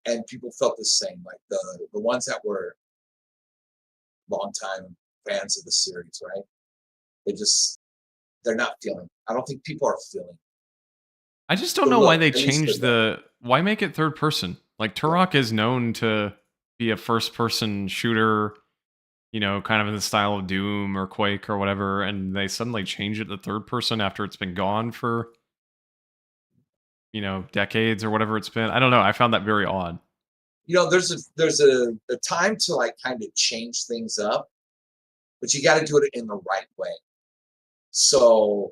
[SPEAKER 3] and people felt the same. Like the ones that were longtime fans of the series, right? They're not feeling. I don't think people are feeling.
[SPEAKER 2] I just don't know why they changed why make it third person? Like Turok is known to be a first person shooter, kind of in the style of Doom or Quake or whatever, and they suddenly change it to third person after it's been gone for, decades or whatever it's been. I don't know. I found that very odd.
[SPEAKER 3] There's a time to like kind of change things up, but you got to do it in the right way. So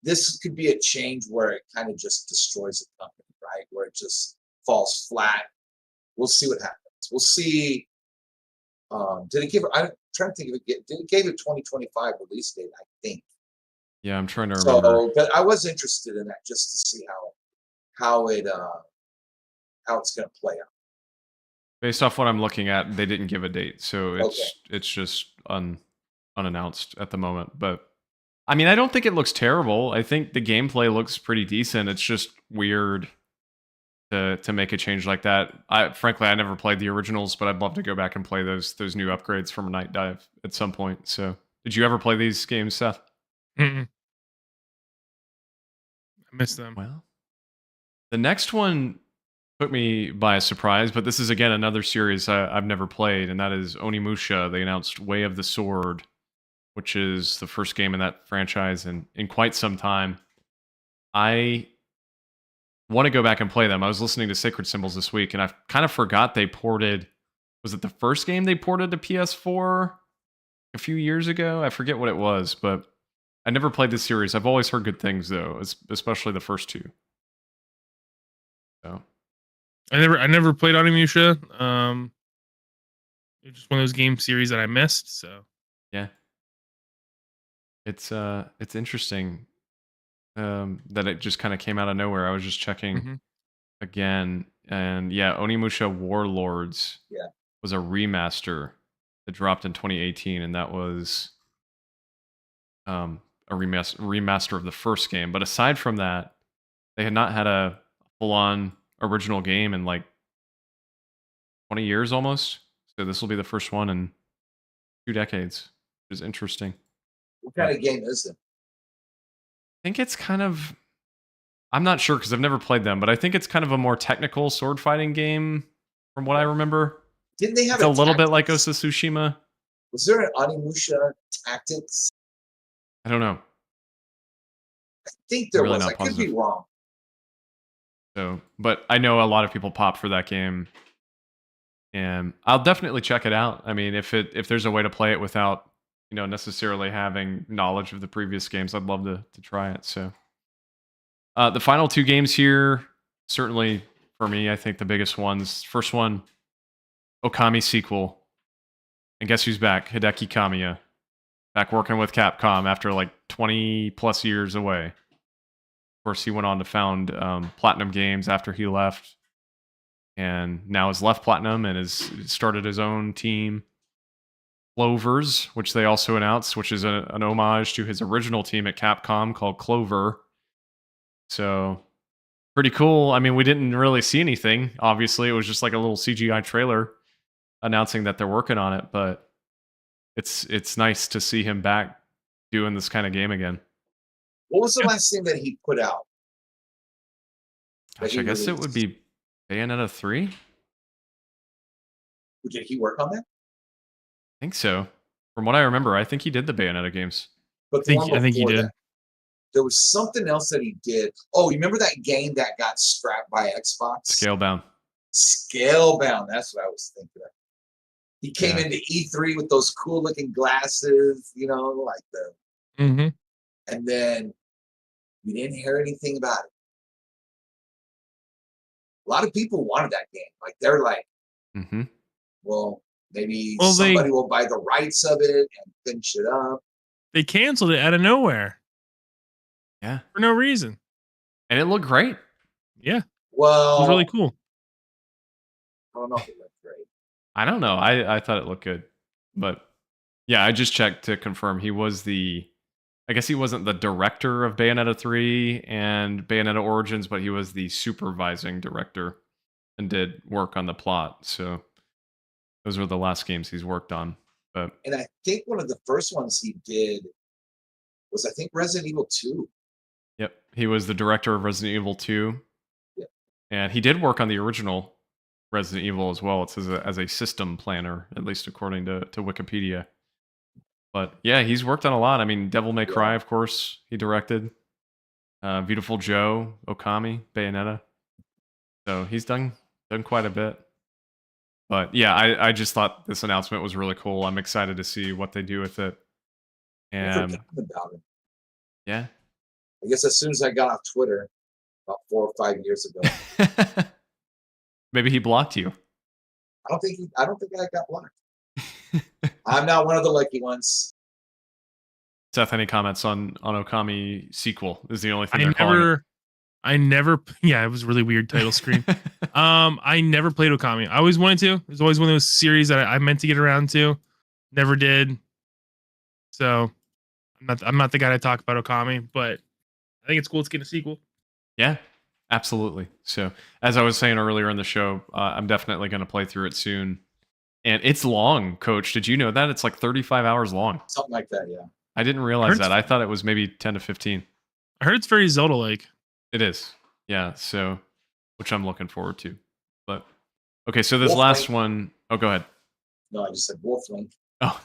[SPEAKER 3] this could be a change where it kind of just destroys a company, right? Where it just falls flat. We'll see what happens. We'll see. Did it give? I'm trying to think of it. Did it give a 2025 release date? I think.
[SPEAKER 2] Yeah, I'm trying to remember.
[SPEAKER 3] So, but I was interested in that just to see how it's going to play out.
[SPEAKER 2] Based off what I'm looking at, they didn't give a date, so it's just unannounced at the moment. But I mean, I don't think it looks terrible. I think the gameplay looks pretty decent. It's just weird to make a change like that. Frankly, I never played the originals, but I'd love to go back and play those new upgrades from Night Dive at some point. So, did you ever play these games, Seth?
[SPEAKER 4] Mm-mm. I missed them.
[SPEAKER 2] Well, the next one took me by surprise, but this is again another series I've never played, and that is Onimusha. They announced Way of the Sword, which is the first game in that franchise in quite some time. I want to go back and play them. I was listening to Sacred Symbols this week, and I kind of forgot they ported. Was it the first game they ported to PS4 a few years ago? I forget what it was, but I never played the series. I've always heard good things though, especially the first two. So
[SPEAKER 4] I never played Onimusha. It's just one of those game series that I missed. So
[SPEAKER 2] yeah, it's interesting that it just kind of came out of nowhere. I was just checking again, and yeah, Onimusha Warlords was a remaster that dropped in 2018, and that was a remaster of the first game. But aside from that, they had not had a full-on original game in like 20 years almost. So this will be the first one in 2 decades, which is interesting.
[SPEAKER 3] What kind of game is it?
[SPEAKER 2] I think it's kind of, I'm not sure because I've never played them, but I think it's kind of a more technical sword fighting game from what I remember.
[SPEAKER 3] Didn't they have
[SPEAKER 2] it's a little bit like Ghost of Tsushima?
[SPEAKER 3] Was there an Onimusha Tactics?
[SPEAKER 2] I don't know.
[SPEAKER 3] I think there
[SPEAKER 2] really
[SPEAKER 3] was. I could be wrong.
[SPEAKER 2] So, but I know a lot of people pop for that game, and I'll definitely check it out. I mean, if there's a way to play it without necessarily having knowledge of the previous games, I'd love to try it. So, the final 2 games here, certainly for me, I think the biggest ones. First one, Okami sequel, and guess who's back? Hideki Kamiya, back working with Capcom after like 20 plus years away. Of course, he went on to found Platinum Games after he left, and now has left Platinum and has started his own team, Clovers, which they also announced, which is an homage to his original team at Capcom called Clover. So, pretty cool. I mean, we didn't really see anything. Obviously, it was just like a little CGI trailer announcing that they're working on it, but it's nice to see him back doing this kind of game again.
[SPEAKER 3] What was the last thing that he put out?
[SPEAKER 2] Gosh, I guess it would be Bayonetta 3?
[SPEAKER 3] Did he work on that?
[SPEAKER 2] I think so. From what I remember, I think he did the Bayonetta games.
[SPEAKER 3] But
[SPEAKER 4] I think he did.
[SPEAKER 3] There was something else that he did. Oh, you remember that game that got scrapped by Xbox?
[SPEAKER 2] Scalebound.
[SPEAKER 3] Scalebound. That's what I was thinking of. He came into E3 with those cool looking glasses, like the. And then we didn't hear anything about it. A lot of people wanted that game. Like they're like, well, maybe somebody will buy the rights of it and finish it up.
[SPEAKER 4] They canceled it out of nowhere.
[SPEAKER 2] Yeah.
[SPEAKER 4] For no reason.
[SPEAKER 2] And it looked great.
[SPEAKER 4] Yeah.
[SPEAKER 3] Well,
[SPEAKER 4] it was really cool.
[SPEAKER 3] I don't know if it looked great.
[SPEAKER 2] I don't know. I thought it looked good. But yeah, I just checked to confirm I guess he wasn't the director of Bayonetta 3 and Bayonetta Origins, but he was the supervising director and did work on the plot. So those were the last games he's worked on.
[SPEAKER 3] And I think one of the first ones he did was, I think, Resident Evil 2.
[SPEAKER 2] Yep. He was the director of Resident Evil 2.
[SPEAKER 3] Yep.
[SPEAKER 2] And he did work on the original Resident Evil as well. It's as a system planner, at least according to Wikipedia. But yeah, he's worked on a lot. I mean, Devil May Cry, of course, he directed. Beautiful Joe, Okami, Bayonetta. So he's done quite a bit. But yeah, I just thought this announcement was really cool. I'm excited to see what they do with it. And
[SPEAKER 3] about it.
[SPEAKER 2] Yeah.
[SPEAKER 3] I guess as soon as I got off Twitter about 4 or 5 years ago.
[SPEAKER 2] Maybe he blocked you.
[SPEAKER 3] I don't think I got blocked. I'm not one of the lucky ones.
[SPEAKER 2] Seth, any comments on Okami sequel? Is the only thing
[SPEAKER 4] yeah, it was a really weird title screen. I never played Okami. I always wanted to. It was always one of those series that I meant to get around to. Never did. So I'm not the guy to talk about Okami, but I think it's cool it's getting a sequel.
[SPEAKER 2] Yeah, absolutely. So as I was saying earlier in the show, I'm definitely going to play through it soon. And it's long, Coach. Did you know that? It's like 35 hours long.
[SPEAKER 3] Something like that, yeah.
[SPEAKER 2] I didn't realize that. I thought it was maybe 10 to 15.
[SPEAKER 4] I heard it's very Zelda-like.
[SPEAKER 2] It is. Yeah, so, which I'm looking forward to. But, okay, so this last one... Oh, go ahead.
[SPEAKER 3] No, I just said Wolf Link.
[SPEAKER 2] Oh.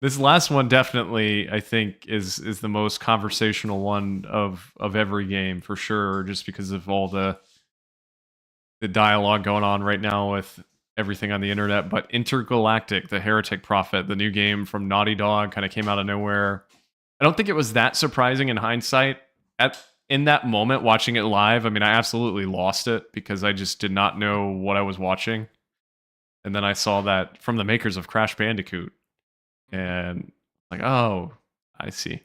[SPEAKER 2] This last one definitely, I think, is the most conversational one of every game for sure, just because of all the dialogue going on right now with everything on the internet. But Intergalactic, the Heretic Prophet, the new game from Naughty Dog, kind of came out of nowhere. I don't think it was that surprising in hindsight. In that moment, watching it live, I mean, I absolutely lost it because I just did not know what I was watching. And then I saw that from the makers of Crash Bandicoot, and like, oh, I see.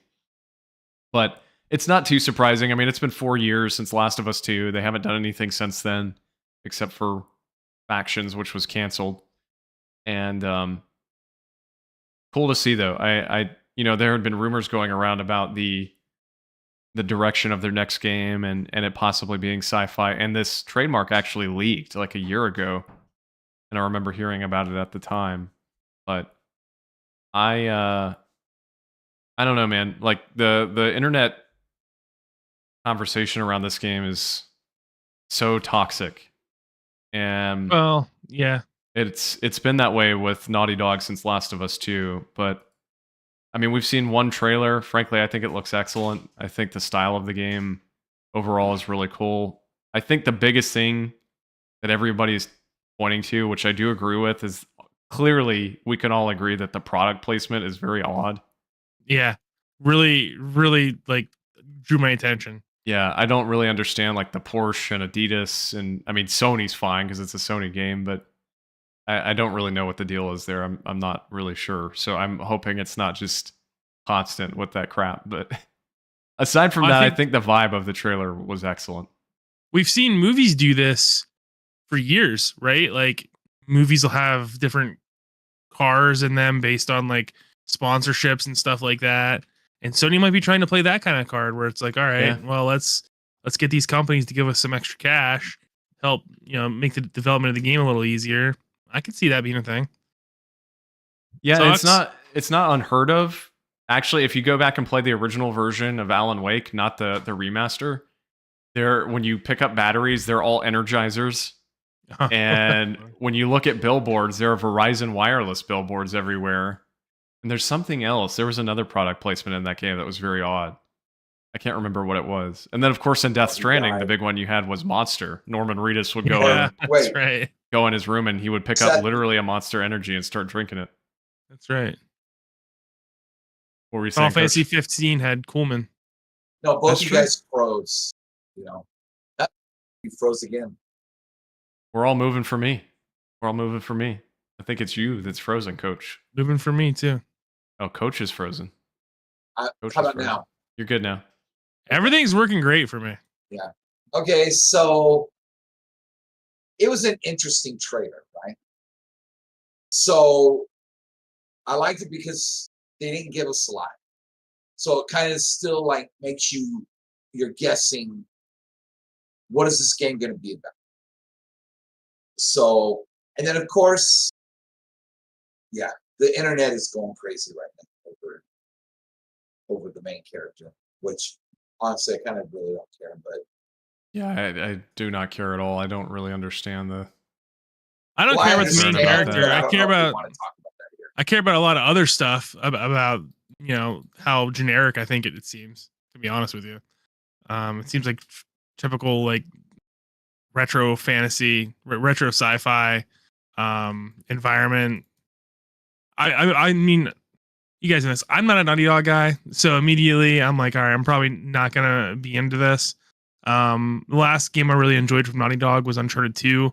[SPEAKER 2] But it's not too surprising. I mean, it's been 4 years since Last of Us 2. They haven't done anything since then, except for Factions, which was canceled. And cool to see, though. There had been rumors going around about the direction of their next game and it possibly being sci-fi. And this trademark actually leaked like a year ago, and I remember hearing about it at the time. But I don't know, man. Like the internet conversation around this game is so toxic, and
[SPEAKER 4] Well, yeah.
[SPEAKER 2] it's been that way with Naughty Dog since Last of Us 2. But I mean, we've seen one trailer. Frankly, I think it looks excellent. I think the style of the game overall is really cool. I think the biggest thing that everybody's pointing to, which I do agree with, is clearly we can all agree that the product placement is very odd.
[SPEAKER 4] Yeah. Really, really like drew my attention.
[SPEAKER 2] Yeah, I don't really understand like the Porsche and Adidas, and I mean Sony's fine because it's a Sony game, but I don't really know what the deal is there. I'm not really sure. So I'm hoping it's not just constant with that crap. But aside from that, I think the vibe of the trailer was excellent.
[SPEAKER 4] We've seen movies do this for years, right? Like movies will have different cars in them based on like sponsorships and stuff like that. And Sony might be trying to play that kind of card where it's like, all right, well, let's get these companies to give us some extra cash, help, make the development of the game a little easier. I could see that being a thing.
[SPEAKER 2] Yeah, it's not unheard of. Actually, if you go back and play the original version of Alan Wake, not the remaster, when you pick up batteries, they're all energizers. And when you look at billboards, there are Verizon wireless billboards everywhere. And there's something else. There was another product placement in that game that was very odd. I can't remember what it was. And then, of course, in Death Stranding, the big one you had was Monster. Norman Reedus would go in his room and he would pick up literally a Monster Energy and start drinking it.
[SPEAKER 4] That's right.
[SPEAKER 2] What were you saying,
[SPEAKER 4] Final Fantasy 15 had Coolman.
[SPEAKER 3] No, both of you guys froze. You froze again.
[SPEAKER 2] We're all moving for me. I think it's you that's frozen, Coach.
[SPEAKER 4] Moving for me, too.
[SPEAKER 2] Oh, Coach is frozen.
[SPEAKER 3] How about now?
[SPEAKER 2] You're good now.
[SPEAKER 4] Everything's working great for me.
[SPEAKER 3] Yeah. Okay, so it was an interesting trailer, right? So I liked it because they didn't give us a lot. So it kind of still like makes you're guessing, what is this game going to be about? So, and then of course, yeah, the internet is going crazy right now over the main character, which honestly I kind of really don't care. But
[SPEAKER 2] yeah, I do not care at all. I don't really understand
[SPEAKER 4] I don't care about the main character. I care about a lot of other stuff about how generic I think it seems, to be honest with you. It seems like typical like retro fantasy, retro sci-fi environment. I mean, you guys know this. I'm not a Naughty Dog guy, so immediately I'm like, all right, I'm probably not gonna be into this. The last game I really enjoyed from Naughty Dog was Uncharted 2.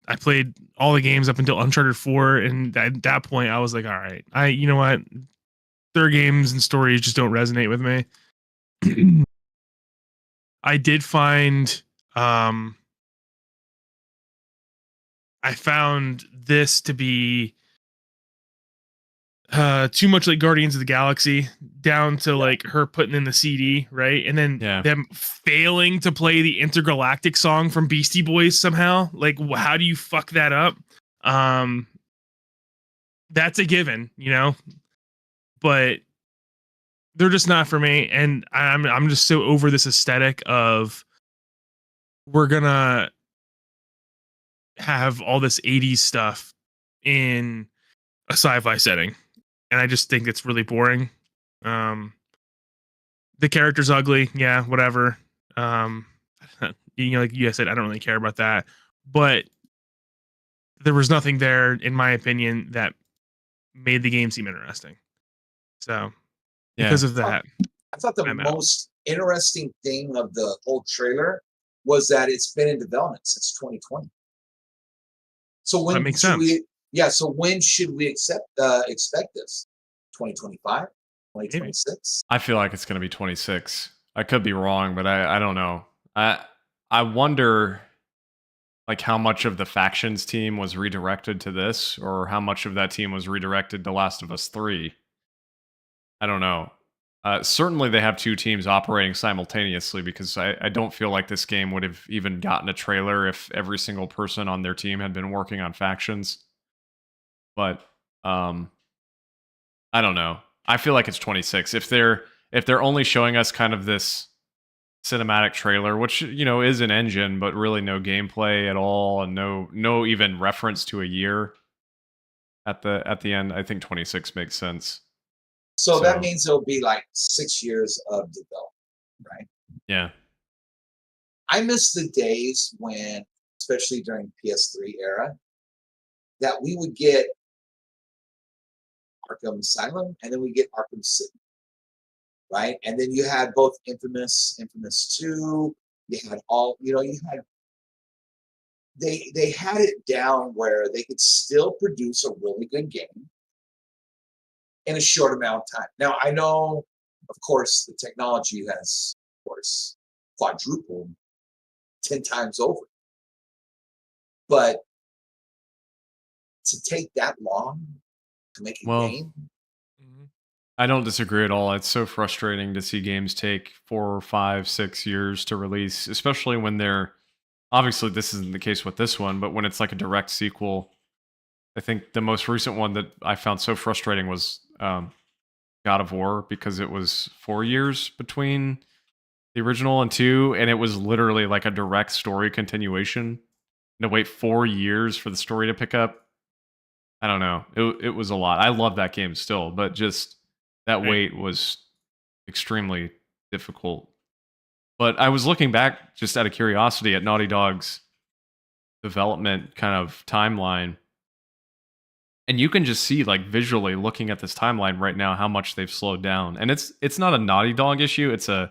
[SPEAKER 4] I played all the games up until Uncharted 4, and at that point, I was like, all right, you know what? Their games and stories just don't resonate with me. I did find, I found this to be too much like Guardians of the Galaxy, down to like her putting in the CD, right? And then them failing to play the Intergalactic song from Beastie Boys somehow. Like, how do you fuck that up? That's a given, but they're just not for me. And I'm just so over this aesthetic of we're gonna have all this 80s stuff in a sci-fi setting. and I just think it's really boring. The character's ugly, yeah, whatever. Like you guys said, I don't really care about that, but there was nothing there, in my opinion, that made the game seem interesting. So, because of that,
[SPEAKER 3] I thought the
[SPEAKER 4] I'm out.
[SPEAKER 3] most interesting thing of the whole trailer was that it's been in development since 2020. So when
[SPEAKER 4] That makes
[SPEAKER 3] should
[SPEAKER 4] sense.
[SPEAKER 3] so when should we expect this? 2025? 2026?
[SPEAKER 2] I feel like it's going to be 26. I could be wrong, but I don't know. I wonder like how much of the factions team was redirected to this, or how much of that team was redirected to Last of Us 3. I don't know. Certainly they have two teams operating simultaneously, because I don't feel like this game would have even gotten a trailer if every single person on their team had been working on factions. But I don't know. I feel like it's 26. If they're only showing us kind of this cinematic trailer, which is an engine, but really no gameplay at all, and no even reference to a year at the end, I think 26 makes sense.
[SPEAKER 3] So that means it'll be like 6 years of development, right?
[SPEAKER 2] Yeah.
[SPEAKER 3] I miss the days when, especially during PS3 era, that we would get Arkham Asylum and then we get Arkham City, right? And then you had both Infamous 2. You had they had it down where they could still produce a really good game in a short amount of time. Now, I know, of course, the technology has, of course, quadrupled 10 times over. But to take that long to make a game?
[SPEAKER 2] I don't disagree at all. It's so frustrating to see games take 4, 5, 6 years to release, especially when they're, obviously this isn't the case with this one, but when it's like a direct sequel. I think the most recent one that I found so frustrating was God of War, because it was 4 years between the original and 2, and it was literally like a direct story continuation. And to wait 4 years for the story to pick up, I don't know. It was a lot. I love that game still, but just that wait was extremely difficult. But I was looking back just out of curiosity at Naughty Dog's development kind of timeline, and you can just see, like, visually looking at this timeline right now, how much they've slowed down. And it's not a Naughty Dog issue, it's an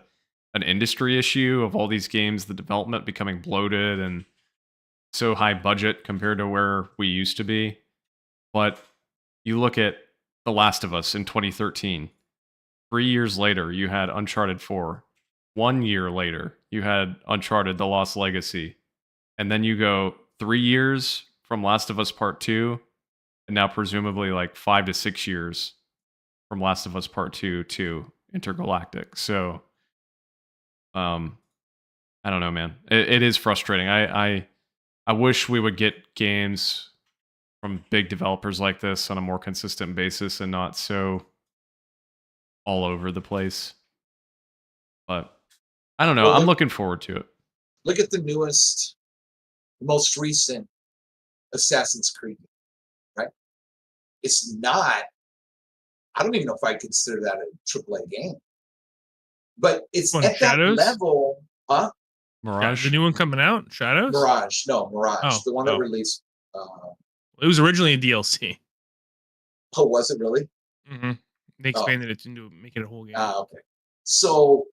[SPEAKER 2] industry issue of all these games, the development becoming bloated and so high budget compared to where we used to be. But you look at The Last of Us in 2013. 3 years later, you had Uncharted 4. 1 year later, you had Uncharted: The Lost Legacy. And then you go 3 years from Last of Us Part 2, and now presumably like 5 to 6 years from Last of Us Part 2 to Intergalactic. So, I don't know, man. It is frustrating. I wish we would get games from big developers like this on a more consistent basis and not so all over the place. But I don't know.
[SPEAKER 3] Well,
[SPEAKER 2] I'm looking forward to it.
[SPEAKER 3] Look at the most recent Assassin's Creed, right? It's not, I don't even know if I consider that a AAA game. But it's at
[SPEAKER 4] Shadows?
[SPEAKER 3] that level, huh?
[SPEAKER 2] Mirage?
[SPEAKER 4] The new one coming out? Shadows?
[SPEAKER 3] Mirage. The one that released.
[SPEAKER 4] It was originally a DLC.
[SPEAKER 3] Oh, was it really?
[SPEAKER 4] Mm-hmm. They expanded it into making it a whole game.
[SPEAKER 3] Okay. So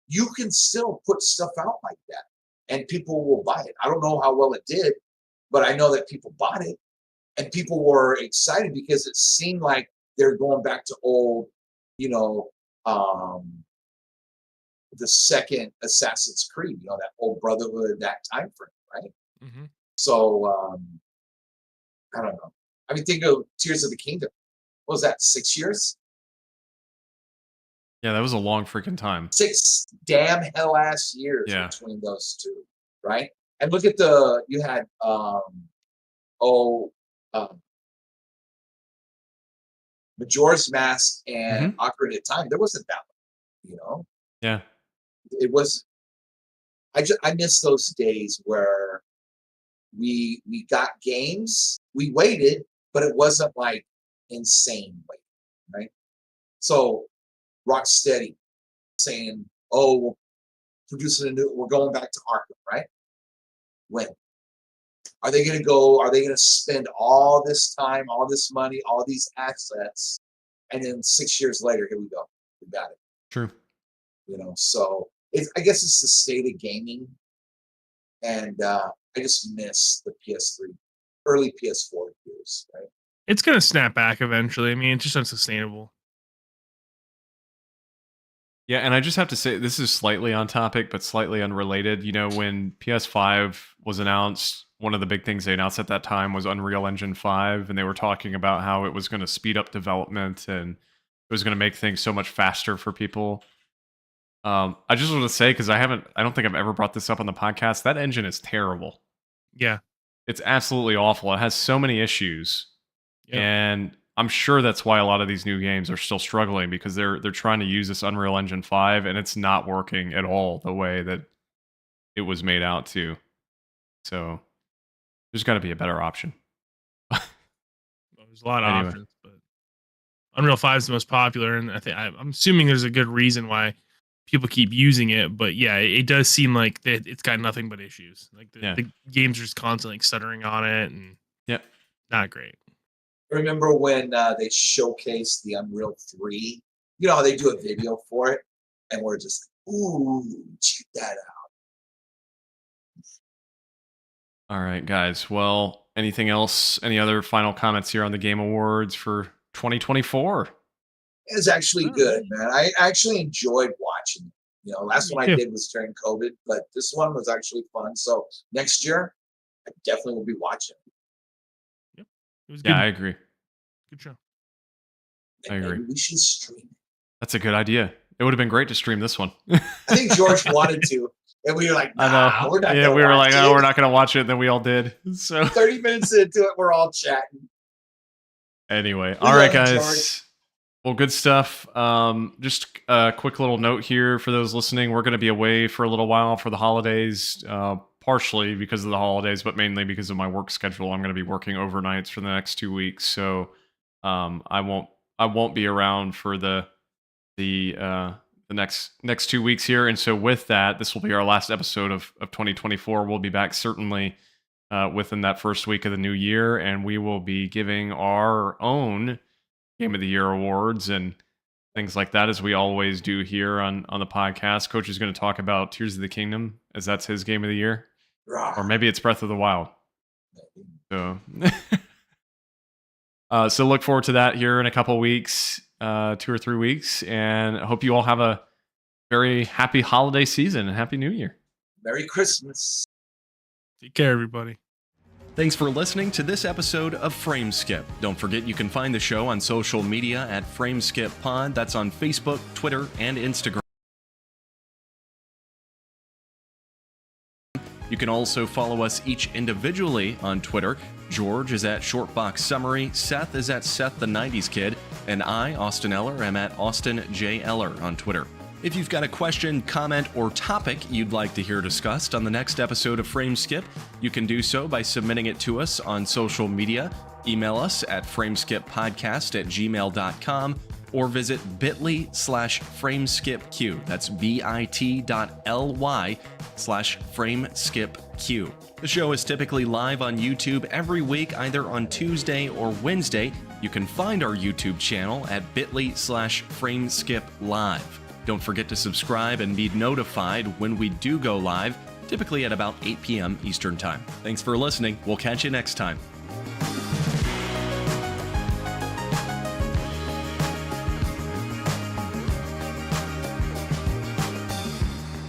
[SPEAKER 3] you can still put stuff out like that, and people will buy it. I don't know how well it did, but I know that people bought it, and people were excited because it seemed like they're going back to old, the second Assassin's Creed, that old Brotherhood, that time frame, right?
[SPEAKER 4] Mm-hmm.
[SPEAKER 3] So I don't know. I mean, think of Tears of the Kingdom. What was that, 6 years?
[SPEAKER 2] Yeah, that was a long freaking time.
[SPEAKER 3] 6 damn hell ass years between those two, right? And look at you had Majora's Mask and Ocarina of Time. There wasn't that one,
[SPEAKER 2] Yeah.
[SPEAKER 3] It was. I miss those days where we got games. We waited, but it wasn't like insane wait. right? So Rocksteady saying, "Oh, we're producing we're going back to Arkham," right? When are they going to go? Are they going to spend all this time, all this money, all these assets, and then 6 years later, here we go, we got it.
[SPEAKER 2] True.
[SPEAKER 3] So I guess it's the state of gaming, and I just miss the PS3, early PS4 years, right?
[SPEAKER 4] It's gonna snap back eventually. I mean, it's just unsustainable.
[SPEAKER 2] Yeah, and I just have to say, this is slightly on topic, but slightly unrelated. When PS5 was announced, one of the big things they announced at that time was Unreal Engine 5, and they were talking about how it was going to speed up development and it was going to make things so much faster for people. I just want to say, because I don't think I've ever brought this up on the podcast, that engine is terrible.
[SPEAKER 4] Yeah.
[SPEAKER 2] It's absolutely awful. It has so many issues.
[SPEAKER 4] Yep.
[SPEAKER 2] And I'm sure that's why a lot of these new games are still struggling, because they're trying to use this Unreal Engine 5 and it's not working at all the way that it was made out to. So there's got to be a better option.
[SPEAKER 4] There's a lot of options, but Unreal 5 is the most popular, and I'm assuming there's a good reason why people keep using it. But yeah, it does seem like it's got nothing but issues. Like the games are just constantly stuttering on it, and not great.
[SPEAKER 3] Remember when they showcased the Unreal 3? You know how they do a video for it, and we're just, ooh, check that out.
[SPEAKER 2] All right, guys. Well, anything else? Any other final comments here on the Game Awards for 2024?
[SPEAKER 3] It was actually good, man. I actually enjoyed watching it. Last one I did was during COVID, but this one was actually fun. So next year, I definitely will be watching.
[SPEAKER 4] Yep, it was good.
[SPEAKER 2] Yeah, I agree.
[SPEAKER 4] Good show.
[SPEAKER 2] I agree.
[SPEAKER 3] Maybe we should stream it.
[SPEAKER 2] That's a good idea. It would have been great to stream this one.
[SPEAKER 3] I think George wanted to, and we were like, "Nah,
[SPEAKER 2] I know.
[SPEAKER 3] We're not."
[SPEAKER 2] Yeah, we were like, "Oh, we're not going to watch it." And then we all did. So
[SPEAKER 3] 30 minutes into it, we're all chatting.
[SPEAKER 2] Anyway, all right, guys. Well, good stuff. Just a quick little note here for those listening. We're going to be away for a little while for the holidays, partially because of the holidays, but mainly because of my work schedule. I'm going to be working overnights for the next 2 weeks, so I won't be around for the next 2 weeks here. And so with that, this will be our last episode of 2024. We'll be back certainly within that first week of the new year, and we will be giving our own Game of the Year awards and things like that, as we always do here on the podcast. Coach is going to talk about Tears of the Kingdom, as that's his Game of the Year. Or maybe it's Breath of the Wild. So, so look forward to that here in a couple weeks, 2 or 3 weeks, and I hope you all have a very happy holiday season and Happy New Year.
[SPEAKER 3] Merry Christmas.
[SPEAKER 4] Take care, everybody.
[SPEAKER 2] Thanks for listening to this episode of Frameskip. Don't forget you can find the show on social media at FrameSkipPod. That's on Facebook, Twitter, and Instagram. You can also follow us each individually on Twitter. George is at Shortbox Summary, Seth is at Seth the 90s Kid, and I, Austin Eller, am at Austin J. Eller on Twitter. If you've got a question, comment, or topic you'd like to hear discussed on the next episode of Frameskip, you can do so by submitting it to us on social media. Email us at frameskippodcast@gmail.com or visit bit.ly/frameskipq. That's bit.ly/frameskipq. The show is typically live on YouTube every week, either on Tuesday or Wednesday. You can find our YouTube channel at bit.ly/frameskiplive. Don't forget to subscribe and be notified when we do go live, typically at about 8 p.m. Eastern Time. Thanks for listening. We'll catch you next time.